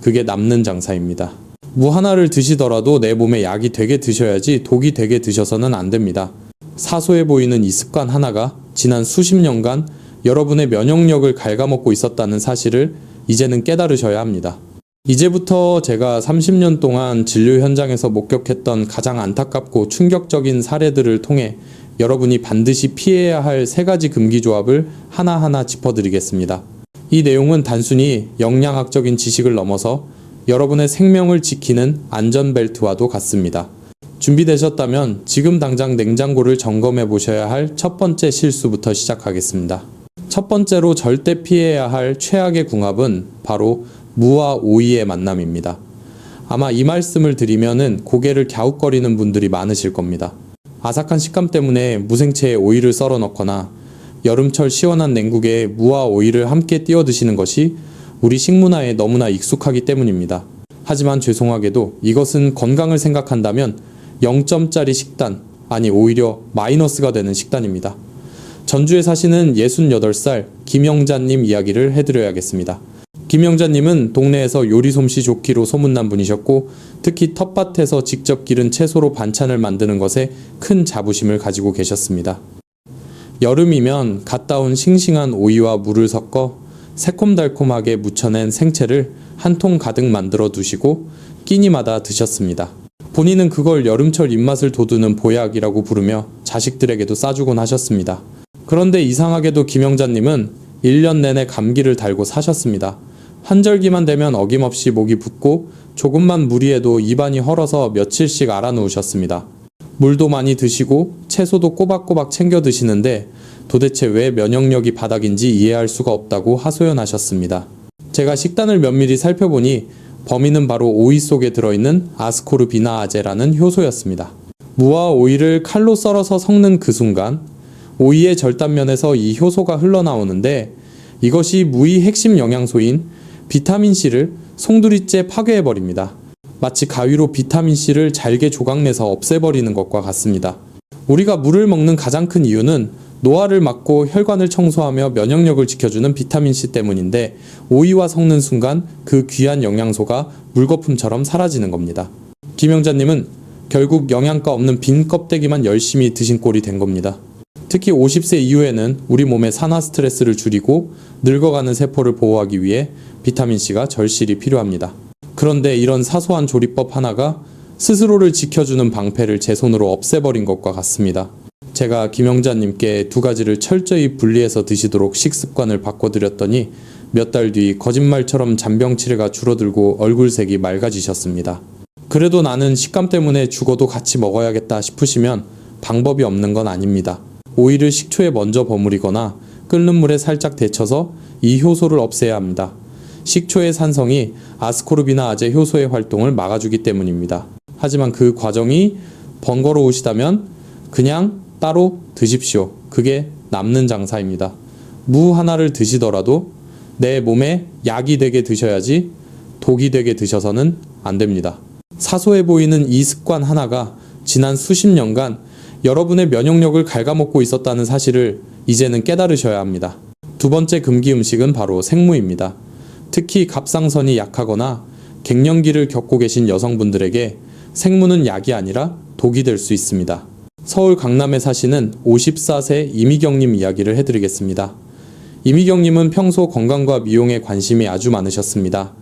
그게 남는 장사입니다. 무 하나를 드시더라도 내 몸에 약이 되게 드셔야지 독이 되게 드셔서는 안 됩니다. 사소해 보이는 이 습관 하나가 지난 수십 년간 여러분의 면역력을 갉아먹고 있었다는 사실을 이제는 깨달으셔야 합니다. 이제부터 제가 30년 동안 진료 현장에서 목격했던 가장 안타깝고 충격적인 사례들을 통해 여러분이 반드시 피해야 할 3가지 금기조합을 하나하나 짚어드리겠습니다. 이 내용은 단순히 영양학적인 지식을 넘어서 여러분의 생명을 지키는 안전벨트와도 같습니다. 준비되셨다면 지금 당장 냉장고를 점검해 보셔야 할 첫 번째 실수부터 시작하겠습니다. 첫 번째로 절대 피해야 할 최악의 궁합은 바로 무와 오이의 만남입니다. 아마 이 말씀을 드리면은 고개를 갸웃거리는 분들이 많으실 겁니다. 아삭한 식감 때문에 무생채에 오이를 썰어 넣거나 여름철 시원한 냉국에 무와 오이를 함께 띄워 드시는 것이 우리 식문화에 너무나 익숙하기 때문입니다. 하지만 죄송하게도 이것은 건강을 생각한다면 0점짜리 식단, 아니 오히려 마이너스가 되는 식단입니다. 전주에 사시는 68살 김영자님 이야기를 해드려야겠습니다. 김영자님은 동네에서 요리 솜씨 좋기로 소문난 분이셨고 특히 텃밭에서 직접 기른 채소로 반찬을 만드는 것에 큰 자부심을 가지고 계셨습니다. 여름이면 갓 따온 싱싱한 오이와 물을 섞어 새콤달콤하게 무쳐낸 생채를 한 통 가득 만들어 두시고 끼니마다 드셨습니다. 본인은 그걸 여름철 입맛을 돋우는 보약이라고 부르며 자식들에게도 싸주곤 하셨습니다. 그런데 이상하게도 김영자님은 1년 내내 감기를 달고 사셨습니다. 환절기만 되면 어김없이 목이 붓고 조금만 무리해도 입안이 헐어서 며칠씩 앓아누우셨습니다. 물도 많이 드시고 채소도 꼬박꼬박 챙겨 드시는데 도대체 왜 면역력이 바닥인지 이해할 수가 없다고 하소연하셨습니다. 제가 식단을 면밀히 살펴보니 범인은 바로 오이 속에 들어있는 아스코르비나아제라는 효소였습니다. 무와 오이를 칼로 썰어서 섞는 그 순간 오이의 절단면에서 이 효소가 흘러나오는데 이것이 무의 핵심 영양소인 비타민C를 송두리째 파괴해버립니다. 마치 가위로 비타민C를 잘게 조각내서 없애버리는 것과 같습니다. 우리가 물을 먹는 가장 큰 이유는 노화를 막고 혈관을 청소하며 면역력을 지켜주는 비타민C 때문인데 오이와 섞는 순간 그 귀한 영양소가 물거품처럼 사라지는 겁니다. 김영자님은 결국 영양가 없는 빈 껍데기만 열심히 드신 꼴이 된 겁니다. 특히 50세 이후에는 우리 몸의 산화 스트레스를 줄이고 늙어가는 세포를 보호하기 위해 비타민C가 절실히 필요합니다. 그런데 이런 사소한 조리법 하나가 스스로를 지켜주는 방패를 제 손으로 없애버린 것과 같습니다. 제가 김영자님께 두 가지를 철저히 분리해서 드시도록 식습관을 바꿔드렸더니 몇 달 뒤 거짓말처럼 잔병 치레가 줄어들고 얼굴색이 맑아지셨습니다. 그래도 나는 식감 때문에 죽어도 같이 먹어야겠다 싶으시면 방법이 없는 건 아닙니다. 오이를 식초에 먼저 버무리거나 끓는 물에 살짝 데쳐서 이 효소를 없애야 합니다. 식초의 산성이 아스코르비나아제 효소의 활동을 막아주기 때문입니다. 하지만 그 과정이 번거로우시다면 그냥 따로 드십시오. 그게 남는 장사입니다. 무 하나를 드시더라도 내 몸에 약이 되게 드셔야지 독이 되게 드셔서는 안 됩니다. 사소해 보이는 이 습관 하나가 지난 수십 년간 여러분의 면역력을 갉아먹고 있었다는 사실을 이제는 깨달으셔야 합니다. 두 번째 금기 음식은 바로 생무입니다. 특히 갑상선이 약하거나 갱년기를 겪고 계신 여성분들에게 생무는 약이 아니라 독이 될 수 있습니다. 서울 강남에 사시는 54세 이미경님 이야기를 해드리겠습니다. 이미경님은 평소 건강과 미용에 관심이 아주 많으셨습니다.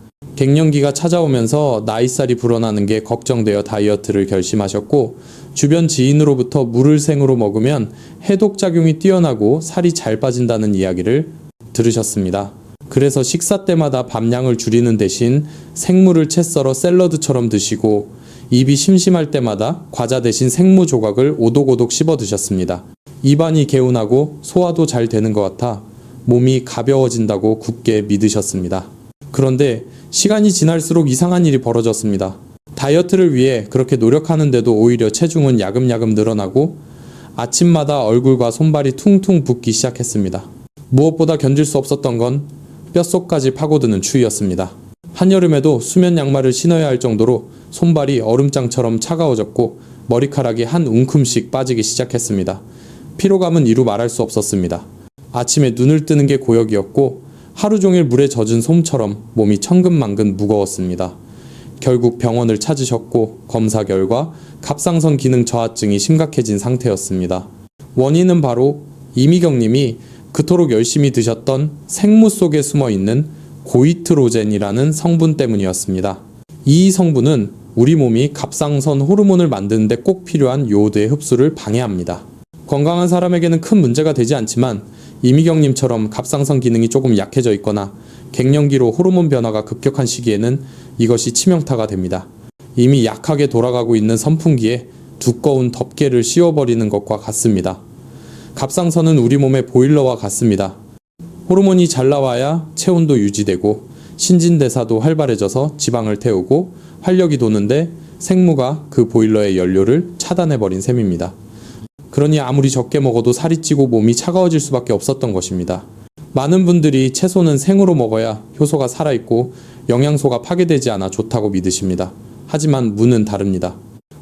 갱년기가 찾아오면서 나이살이 불어나는 게 걱정되어 다이어트를 결심하셨고, 주변 지인으로부터 물을 생으로 먹으면 해독작용이 뛰어나고 살이 잘 빠진다는 이야기를 들으셨습니다. 그래서 식사 때마다 밥량을 줄이는 대신 생물을 채 썰어 샐러드처럼 드시고, 입이 심심할 때마다 과자 대신 생무 조각을 오독오독 씹어 드셨습니다. 입안이 개운하고 소화도 잘 되는 것 같아 몸이 가벼워진다고 굳게 믿으셨습니다. 그런데 시간이 지날수록 이상한 일이 벌어졌습니다. 다이어트를 위해 그렇게 노력하는데도 오히려 체중은 야금야금 늘어나고 아침마다 얼굴과 손발이 퉁퉁 붓기 시작했습니다. 무엇보다 견딜 수 없었던 건 뼛속까지 파고드는 추위였습니다. 한여름에도 수면 양말을 신어야 할 정도로 손발이 얼음장처럼 차가워졌고 머리카락이 한 웅큼씩 빠지기 시작했습니다. 피로감은 이루 말할 수 없었습니다. 아침에 눈을 뜨는 게 고역이었고 하루 종일 물에 젖은 솜처럼 몸이 천근만근 무거웠습니다. 결국 병원을 찾으셨고 검사 결과 갑상선 기능 저하증이 심각해진 상태였습니다. 원인은 바로 이미경님이 그토록 열심히 드셨던 생무 속에 숨어있는 고이트로젠이라는 성분 때문이었습니다. 이 성분은 우리 몸이 갑상선 호르몬을 만드는 데 꼭 필요한 요오드의 흡수를 방해합니다. 건강한 사람에게는 큰 문제가 되지 않지만 이미경님처럼 갑상선 기능이 조금 약해져 있거나 갱년기로 호르몬 변화가 급격한 시기에는 이것이 치명타가 됩니다. 이미 약하게 돌아가고 있는 선풍기에 두꺼운 덮개를 씌워버리는 것과 같습니다. 갑상선은 우리 몸의 보일러와 같습니다. 호르몬이 잘 나와야 체온도 유지되고 신진대사도 활발해져서 지방을 태우고 활력이 도는데 생무가 그 보일러의 연료를 차단해버린 셈입니다. 그러니 아무리 적게 먹어도 살이 찌고 몸이 차가워질 수밖에 없었던 것입니다. 많은 분들이 채소는 생으로 먹어야 효소가 살아있고 영양소가 파괴되지 않아 좋다고 믿으십니다. 하지만 무는 다릅니다.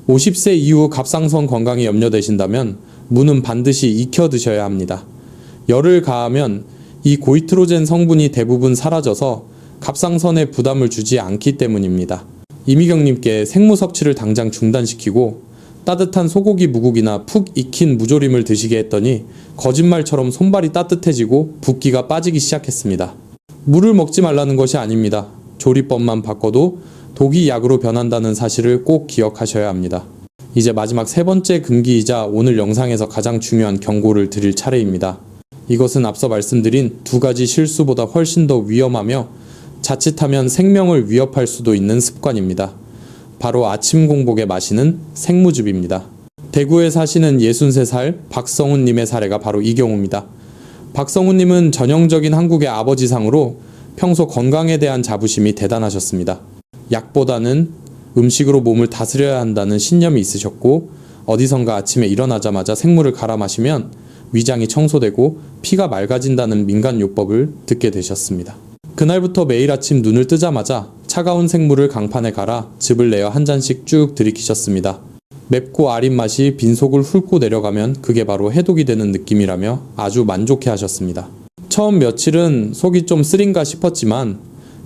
50세 이후 갑상선 건강이 염려되신다면 무는 반드시 익혀 드셔야 합니다. 열을 가하면 이 고이트로젠 성분이 대부분 사라져서 갑상선에 부담을 주지 않기 때문입니다. 이미경님께 생무 섭취를 당장 중단시키고 따뜻한 소고기 무국이나 푹 익힌 무조림을 드시게 했더니 거짓말처럼 손발이 따뜻해지고 붓기가 빠지기 시작했습니다. 물을 먹지 말라는 것이 아닙니다. 조리법만 바꿔도 독이 약으로 변한다는 사실을 꼭 기억하셔야 합니다. 이제 마지막 세 번째 금기이자 오늘 영상에서 가장 중요한 경고를 드릴 차례입니다. 이것은 앞서 말씀드린 두 가지 실수보다 훨씬 더 위험하며 자칫하면 생명을 위협할 수도 있는 습관입니다. 바로 아침 공복에 마시는 생무즙입니다. 대구에 사시는 63살 박성훈님의 사례가 바로 이 경우입니다. 박성훈님은 전형적인 한국의 아버지상으로 평소 건강에 대한 자부심이 대단하셨습니다. 약보다는 음식으로 몸을 다스려야 한다는 신념이 있으셨고 어디선가 아침에 일어나자마자 생물을 갈아 마시면 위장이 청소되고 피가 맑아진다는 민간요법을 듣게 되셨습니다. 그날부터 매일 아침 눈을 뜨자마자 차가운 생물을 강판에 갈아 즙을 내어 한 잔씩 쭉 들이키셨습니다. 맵고 아린 맛이 빈속을 훑고 내려가면 그게 바로 해독이 되는 느낌이라며 아주 만족해 하셨습니다. 처음 며칠은 속이 좀 쓰린가 싶었지만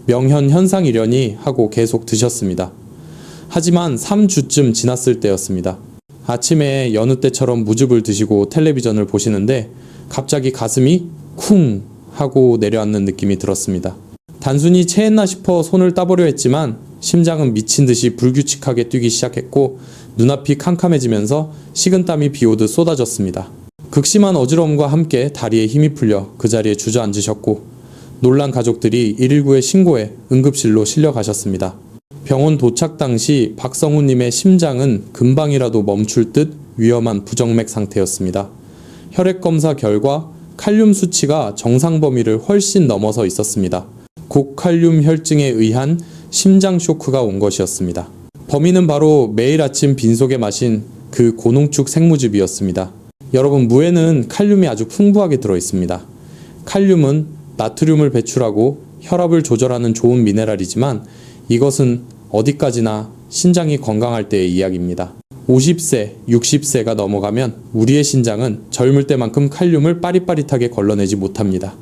명현 현상이려니 하고 계속 드셨습니다. 하지만 3주쯤 지났을 때였습니다. 아침에 여느 때처럼 무즙을 드시고 텔레비전을 보시는데 갑자기 가슴이 쿵 하고 내려앉는 느낌이 들었습니다. 단순히 체했나 싶어 손을 따보려 했지만 심장은 미친 듯이 불규칙하게 뛰기 시작했고 눈앞이 캄캄해지면서 식은땀이 비오듯 쏟아졌습니다. 극심한 어지러움과 함께 다리에 힘이 풀려 그 자리에 주저앉으셨고 놀란 가족들이 119에 신고해 응급실로 실려가셨습니다. 병원 도착 당시 박성훈님의 심장은 금방이라도 멈출 듯 위험한 부정맥 상태였습니다. 혈액검사 결과 칼륨 수치가 정상 범위를 훨씬 넘어서 있었습니다. 고칼륨 혈증에 의한 심장 쇼크가 온 것이었습니다. 범인은 바로 매일 아침 빈속에 마신 그 고농축 생무즙이었습니다. 여러분, 무에는 칼륨이 아주 풍부하게 들어있습니다. 칼륨은 나트륨을 배출하고 혈압을 조절하는 좋은 미네랄이지만 이것은 어디까지나 신장이 건강할 때의 이야기입니다. 50세, 60세가 넘어가면 우리의 신장은 젊을 때만큼 칼륨을 빠릿빠릿하게 걸러내지 못합니다.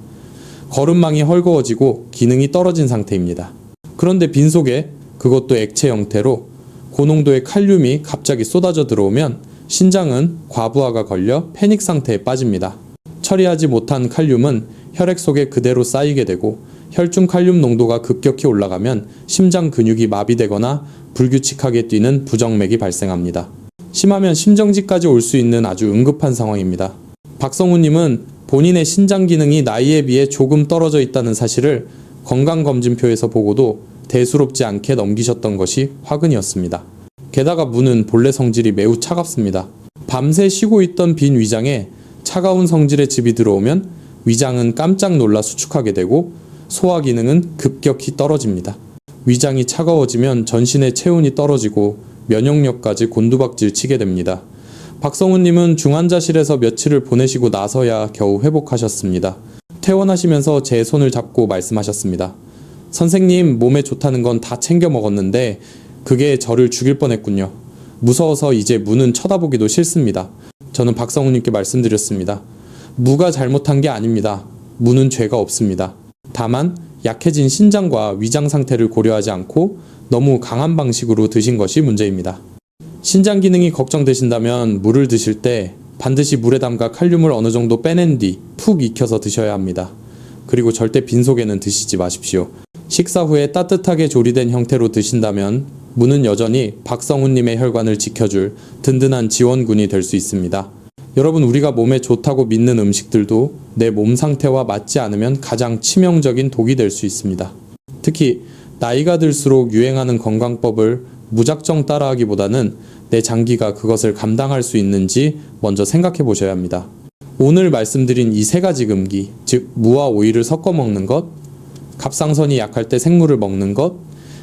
걸음망이 헐거워지고 기능이 떨어진 상태입니다. 그런데 빈속에 그것도 액체 형태로 고농도의 칼륨이 갑자기 쏟아져 들어오면 신장은 과부하가 걸려 패닉 상태에 빠집니다. 처리하지 못한 칼륨은 혈액 속에 그대로 쌓이게 되고 혈중 칼륨 농도가 급격히 올라가면 심장 근육이 마비되거나 불규칙하게 뛰는 부정맥이 발생합니다. 심하면 심정지까지 올 수 있는 아주 응급한 상황입니다. 박성우님은 본인의 신장 기능이 나이에 비해 조금 떨어져 있다는 사실을 건강검진표에서 보고도 대수롭지 않게 넘기셨던 것이 화근이었습니다. 게다가 무는 본래 성질이 매우 차갑습니다. 밤새 쉬고 있던 빈 위장에 차가운 성질의 즙이 들어오면 위장은 깜짝 놀라 수축하게 되고 소화 기능은 급격히 떨어집니다. 위장이 차가워지면 전신의 체온이 떨어지고 면역력까지 곤두박질 치게 됩니다. 박성우님은 중환자실에서 며칠을 보내시고 나서야 겨우 회복하셨습니다. 퇴원하시면서 제 손을 잡고 말씀하셨습니다. 선생님, 몸에 좋다는 건 다 챙겨 먹었는데 그게 저를 죽일 뻔했군요. 무서워서 이제 무는 쳐다보기도 싫습니다. 저는 박성우님께 말씀드렸습니다. 무가 잘못한 게 아닙니다. 무는 죄가 없습니다. 다만 약해진 신장과 위장 상태를 고려하지 않고 너무 강한 방식으로 드신 것이 문제입니다. 신장 기능이 걱정되신다면 물을 드실 때 반드시 물에 담가 칼륨을 어느 정도 빼낸 뒤 푹 익혀서 드셔야 합니다. 그리고 절대 빈속에는 드시지 마십시오. 식사 후에 따뜻하게 조리된 형태로 드신다면 무는 여전히 박성우님의 혈관을 지켜줄 든든한 지원군이 될 수 있습니다. 여러분, 우리가 몸에 좋다고 믿는 음식들도 내 몸 상태와 맞지 않으면 가장 치명적인 독이 될 수 있습니다. 특히 나이가 들수록 유행하는 건강법을 무작정 따라하기보다는 내 장기가 그것을 감당할 수 있는지 먼저 생각해 보셔야 합니다. 오늘 말씀드린 이 세 가지 금기, 즉 무와 오이를 섞어 먹는 것, 갑상선이 약할 때 생물을 먹는 것,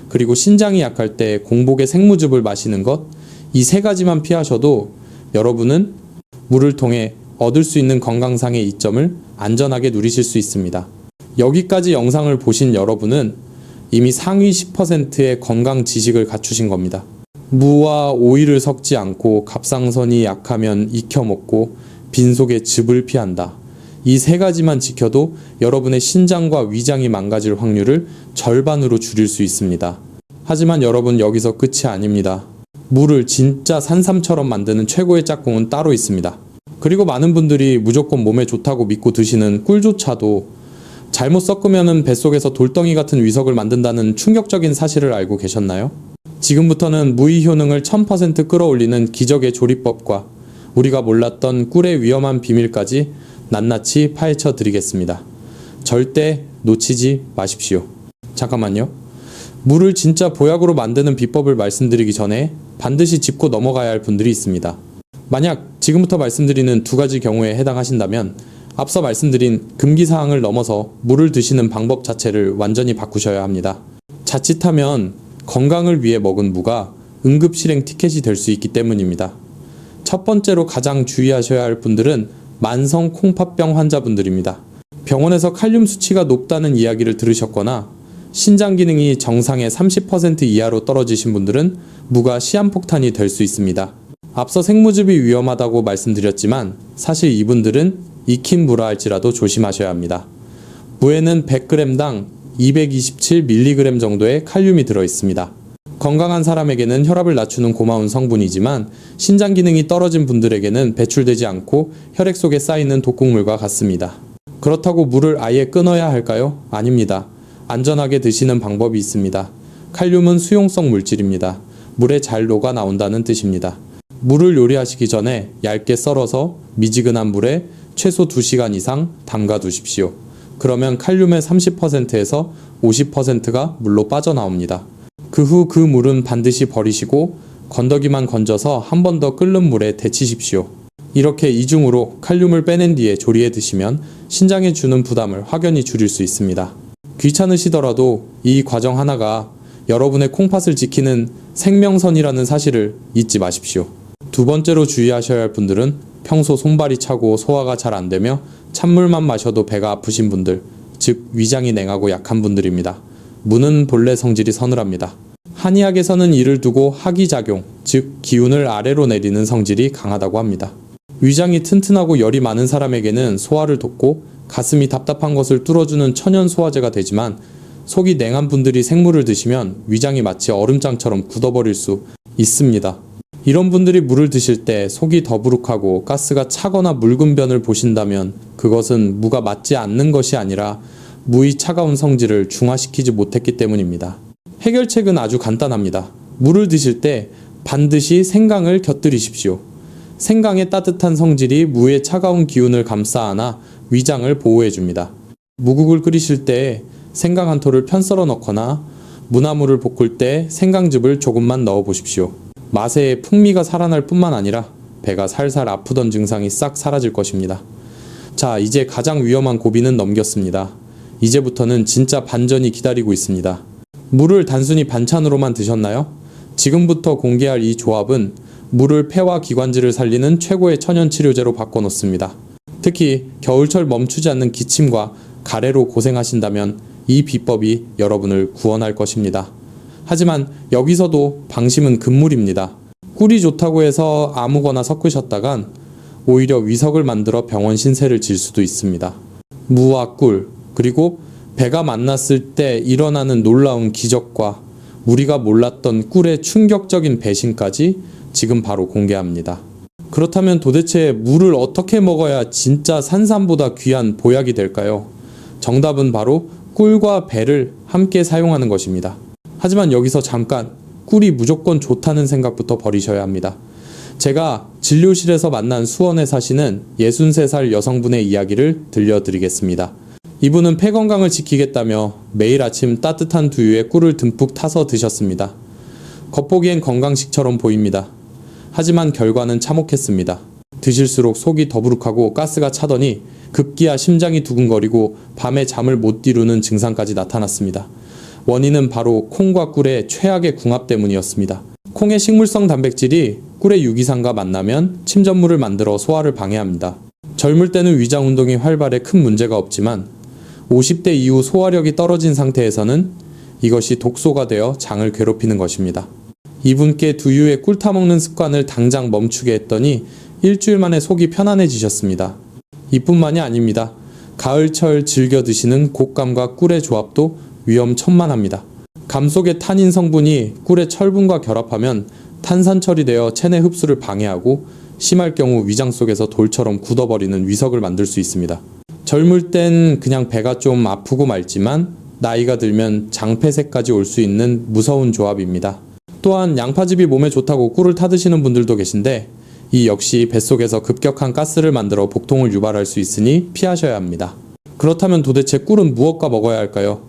그리고 신장이 약할 때 공복에 생무즙을 마시는 것, 이 세 가지만 피하셔도 여러분은 물을 통해 얻을 수 있는 건강상의 이점을 안전하게 누리실 수 있습니다. 여기까지 영상을 보신 여러분은 이미 상위 10%의 건강 지식을 갖추신 겁니다. 무와 오이를 섞지 않고 갑상선이 약하면 익혀 먹고 빈속에 즙을 피한다. 이 세 가지만 지켜도 여러분의 신장과 위장이 망가질 확률을 절반으로 줄일 수 있습니다. 하지만 여러분, 여기서 끝이 아닙니다. 물을 진짜 산삼처럼 만드는 최고의 짝꿍은 따로 있습니다. 그리고 많은 분들이 무조건 몸에 좋다고 믿고 드시는 꿀조차도 잘못 섞으면 뱃속에서 돌덩이 같은 위석을 만든다는 충격적인 사실을 알고 계셨나요? 지금부터는 무의 효능을 1000% 끌어올리는 기적의 조리법과 우리가 몰랐던 꿀의 위험한 비밀까지 낱낱이 파헤쳐 드리겠습니다. 절대 놓치지 마십시오. 잠깐만요. 물을 진짜 보약으로 만드는 비법을 말씀드리기 전에 반드시 짚고 넘어가야 할 분들이 있습니다. 만약 지금부터 말씀드리는 두 가지 경우에 해당하신다면 앞서 말씀드린 금기사항을 넘어서 물을 드시는 방법 자체를 완전히 바꾸셔야 합니다. 자칫하면 건강을 위해 먹은 무가 응급실행 티켓이 될 수 있기 때문입니다. 첫 번째로 가장 주의하셔야 할 분들은 만성 콩팥병 환자분들입니다. 병원에서 칼륨 수치가 높다는 이야기를 들으셨거나 신장 기능이 정상의 30% 이하로 떨어지신 분들은 무가 시한폭탄이 될 수 있습니다. 앞서 생무즙이 위험하다고 말씀드렸지만 사실 이분들은 익힌 무라 할지라도 조심하셔야 합니다. 무에는 100g당 227mg 정도의 칼륨이 들어있습니다. 건강한 사람에게는 혈압을 낮추는 고마운 성분이지만 신장 기능이 떨어진 분들에게는 배출되지 않고 혈액 속에 쌓이는 독극물과 같습니다. 그렇다고 물을 아예 끊어야 할까요? 아닙니다. 안전하게 드시는 방법이 있습니다. 칼륨은 수용성 물질입니다. 물에 잘 녹아 나온다는 뜻입니다. 물을 요리하시기 전에 얇게 썰어서 미지근한 물에 최소 2시간 이상 담가 두십시오. 그러면 칼륨의 30%에서 50%가 물로 빠져나옵니다. 그 후 그 물은 반드시 버리시고 건더기만 건져서 한 번 더 끓는 물에 데치십시오. 이렇게 이중으로 칼륨을 빼낸 뒤에 조리해 드시면 신장에 주는 부담을 확연히 줄일 수 있습니다. 귀찮으시더라도 이 과정 하나가 여러분의 콩팥을 지키는 생명선이라는 사실을 잊지 마십시오. 두 번째로 주의하셔야 할 분들은 평소 손발이 차고 소화가 잘 안 되며 찬물만 마셔도 배가 아프신 분들, 즉 위장이 냉하고 약한 분들입니다. 무는 본래 성질이 서늘합니다. 한의학에서는 이를 두고 하기작용, 즉 기운을 아래로 내리는 성질이 강하다고 합니다. 위장이 튼튼하고 열이 많은 사람에게는 소화를 돕고 가슴이 답답한 것을 뚫어주는 천연 소화제가 되지만 속이 냉한 분들이 생물을 드시면 위장이 마치 얼음장처럼 굳어버릴 수 있습니다. 이런 분들이 물을 드실 때 속이 더부룩하고 가스가 차거나 묽은 변을 보신다면 그것은 무가 맞지 않는 것이 아니라 무의 차가운 성질을 중화시키지 못했기 때문입니다. 해결책은 아주 간단합니다. 물을 드실 때 반드시 생강을 곁들이십시오. 생강의 따뜻한 성질이 무의 차가운 기운을 감싸 안아 위장을 보호해줍니다. 무국을 끓이실 때 생강 한 톨을 편 썰어 넣거나 무나물을 볶을 때 생강즙을 조금만 넣어 보십시오. 맛에 풍미가 살아날 뿐만 아니라 배가 살살 아프던 증상이 싹 사라질 것입니다. 자, 이제 가장 위험한 고비는 넘겼습니다. 이제부터는 진짜 반전이 기다리고 있습니다. 물을 단순히 반찬으로만 드셨나요? 지금부터 공개할 이 조합은 물을 폐와 기관지를 살리는 최고의 천연 치료제로 바꿔놓습니다. 특히 겨울철 멈추지 않는 기침과 가래로 고생하신다면 이 비법이 여러분을 구원할 것입니다. 하지만 여기서도 방심은 금물입니다. 꿀이 좋다고 해서 아무거나 섞으셨다간 오히려 위석을 만들어 병원 신세를 질 수도 있습니다. 무와 꿀, 그리고 배가 만났을 때 일어나는 놀라운 기적과 우리가 몰랐던 꿀의 충격적인 배신까지 지금 바로 공개합니다. 그렇다면 도대체 물을 어떻게 먹어야 진짜 산삼보다 귀한 보약이 될까요? 정답은 바로 꿀과 배를 함께 사용하는 것입니다. 하지만 여기서 잠깐 꿀이 무조건 좋다는 생각부터 버리셔야 합니다. 제가 진료실에서 만난 수원에 사시는 63살 여성분의 이야기를 들려드리겠습니다. 이분은 폐 건강을 지키겠다며 매일 아침 따뜻한 두유에 꿀을 듬뿍 타서 드셨습니다. 겉보기엔 건강식처럼 보입니다. 하지만 결과는 참혹했습니다. 드실수록 속이 더부룩하고 가스가 차더니 급기야 심장이 두근거리고 밤에 잠을 못 이루는 증상까지 나타났습니다. 원인은 바로 콩과 꿀의 최악의 궁합 때문이었습니다. 콩의 식물성 단백질이 꿀의 유기산과 만나면 침전물을 만들어 소화를 방해합니다. 젊을 때는 위장 운동이 활발해 큰 문제가 없지만 50대 이후 소화력이 떨어진 상태에서는 이것이 독소가 되어 장을 괴롭히는 것입니다. 이분께 두유에 꿀 타먹는 습관을 당장 멈추게 했더니 일주일 만에 속이 편안해지셨습니다. 이뿐만이 아닙니다. 가을철 즐겨 드시는 곶감과 꿀의 조합도 위험천만합니다. 감 속의 타닌 성분이 꿀의 철분과 결합하면 탄산 처리되어 체내 흡수를 방해하고 심할 경우 위장 속에서 돌처럼 굳어버리는 위석을 만들 수 있습니다. 젊을 땐 그냥 배가 좀 아프고 말지만 나이가 들면 장폐색까지 올 수 있는 무서운 조합입니다. 또한 양파즙이 몸에 좋다고 꿀을 타드시는 분들도 계신데 이 역시 뱃속에서 급격한 가스를 만들어 복통을 유발할 수 있으니 피하셔야 합니다. 그렇다면 도대체 꿀은 무엇과 먹어야 할까요?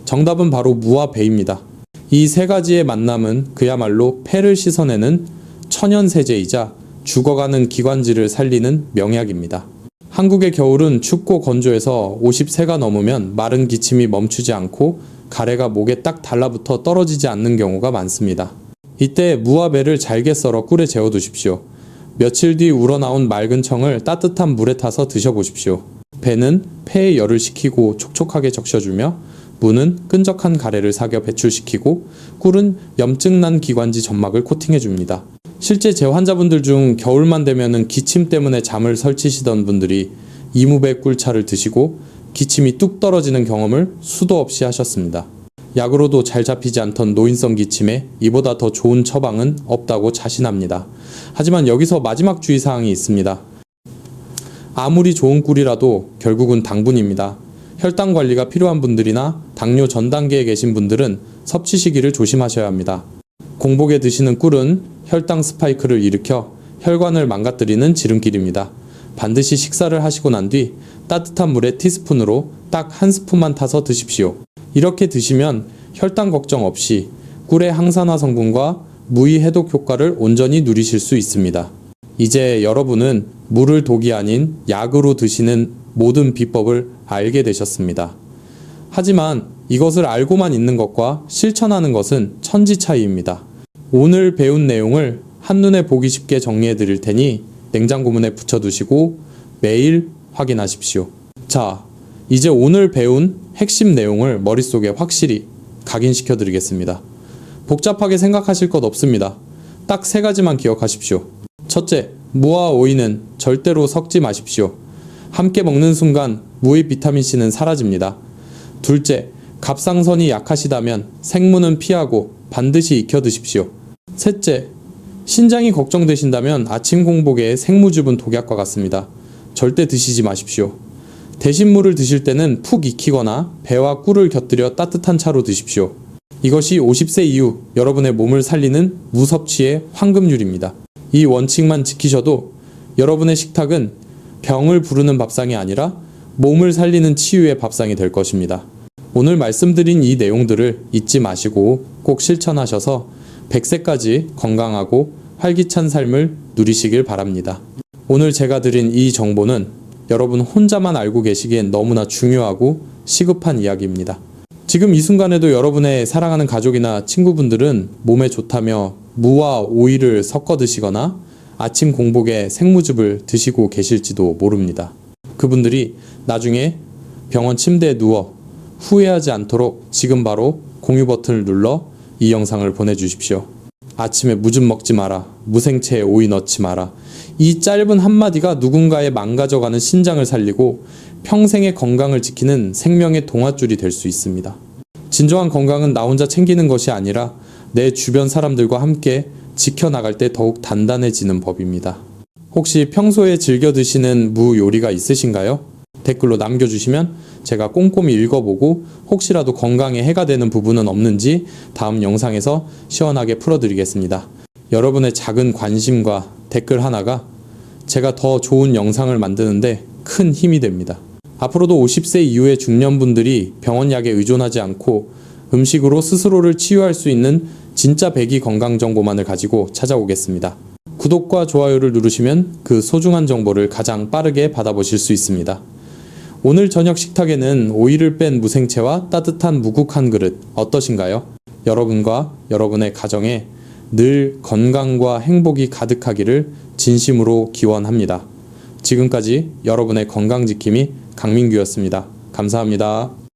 정답은 바로 무와 배입니다. 이 세 가지의 만남은 그야말로 폐를 씻어내는 천연세제이자 죽어가는 기관지를 살리는 명약입니다. 한국의 겨울은 춥고 건조해서 50세가 넘으면 마른 기침이 멈추지 않고 가래가 목에 딱 달라붙어 떨어지지 않는 경우가 많습니다. 이때 무와 배를 잘게 썰어 꿀에 재워두십시오. 며칠 뒤 우러나온 맑은 청을 따뜻한 물에 타서 드셔보십시오. 배는 폐에 열을 식히고 촉촉하게 적셔주며 무는 끈적한 가래를 사겨 배출시키고 꿀은 염증난 기관지 점막을 코팅해줍니다. 실제 제 환자분들 중 겨울만 되면은 기침 때문에 잠을 설치시던 분들이 이무배 꿀차를 드시고 기침이 뚝 떨어지는 경험을 수도 없이 하셨습니다. 약으로도 잘 잡히지 않던 노인성 기침에 이보다 더 좋은 처방은 없다고 자신합니다. 하지만 여기서 마지막 주의사항이 있습니다. 아무리 좋은 꿀이라도 결국은 당분입니다. 혈당 관리가 필요한 분들이나 당뇨 전 단계에 계신 분들은 섭취 시기를 조심하셔야 합니다. 공복에 드시는 꿀은 혈당 스파이크를 일으켜 혈관을 망가뜨리는 지름길입니다. 반드시 식사를 하시고 난 뒤 따뜻한 물에 티스푼으로 딱 한 스푼만 타서 드십시오. 이렇게 드시면 혈당 걱정 없이 꿀의 항산화 성분과 무의 해독 효과를 온전히 누리실 수 있습니다. 이제 여러분은 물을 독이 아닌 약으로 드시는 모든 비법을 알게 되셨습니다. 하지만 이것을 알고만 있는 것과 실천하는 것은 천지 차이입니다. 오늘 배운 내용을 한눈에 보기 쉽게 정리해 드릴 테니 냉장고 문에 붙여두시고 매일 확인하십시오. 자, 이제 오늘 배운 핵심 내용을 머릿속에 확실히 각인시켜 드리겠습니다. 복잡하게 생각하실 것 없습니다. 딱 세 가지만 기억하십시오. 첫째, 무와 오이는 절대로 섞지 마십시오. 함께 먹는 순간 무의 비타민C는 사라집니다. 둘째, 갑상선이 약하시다면 생무는 피하고 반드시 익혀 드십시오. 셋째, 신장이 걱정되신다면 아침 공복에 생무즙은 독약과 같습니다. 절대 드시지 마십시오. 대신물을 드실 때는 푹 익히거나 배와 꿀을 곁들여 따뜻한 차로 드십시오. 이것이 50세 이후 여러분의 몸을 살리는 무섭취의 황금률입니다. 이 원칙만 지키셔도 여러분의 식탁은 병을 부르는 밥상이 아니라 몸을 살리는 치유의 밥상이 될 것입니다. 오늘 말씀드린 이 내용들을 잊지 마시고 꼭 실천하셔서 100세까지 건강하고 활기찬 삶을 누리시길 바랍니다. 오늘 제가 드린 이 정보는 여러분 혼자만 알고 계시기엔 너무나 중요하고 시급한 이야기입니다. 지금 이 순간에도 여러분의 사랑하는 가족이나 친구분들은 몸에 좋다며 무와 오이를 섞어 드시거나 아침 공복에 생무즙을 드시고 계실지도 모릅니다. 그분들이 나중에 병원 침대에 누워 후회하지 않도록 지금 바로 공유 버튼을 눌러 이 영상을 보내주십시오. 아침에 무즙 먹지 마라, 무생채에 오이 넣지 마라. 이 짧은 한마디가 누군가의 망가져가는 신장을 살리고 평생의 건강을 지키는 생명의 동아줄이 될 수 있습니다. 진정한 건강은 나 혼자 챙기는 것이 아니라 내 주변 사람들과 함께 지켜나갈 때 더욱 단단해지는 법입니다. 혹시 평소에 즐겨 드시는 무 요리가 있으신가요? 댓글로 남겨주시면 제가 꼼꼼히 읽어보고 혹시라도 건강에 해가 되는 부분은 없는지 다음 영상에서 시원하게 풀어드리겠습니다. 여러분의 작은 관심과 댓글 하나가 제가 더 좋은 영상을 만드는데 큰 힘이 됩니다. 앞으로도 50세 이후의 중년분들이 병원약에 의존하지 않고 음식으로 스스로를 치유할 수 있는 진짜 백이 건강 정보만을 가지고 찾아오겠습니다. 구독과 좋아요를 누르시면 그 소중한 정보를 가장 빠르게 받아보실 수 있습니다. 오늘 저녁 식탁에는 오이를 뺀 무생채와 따뜻한 무국 한 그릇 어떠신가요? 여러분과 여러분의 가정에 늘 건강과 행복이 가득하기를 진심으로 기원합니다. 지금까지 여러분의 건강지킴이 강민규였습니다. 감사합니다.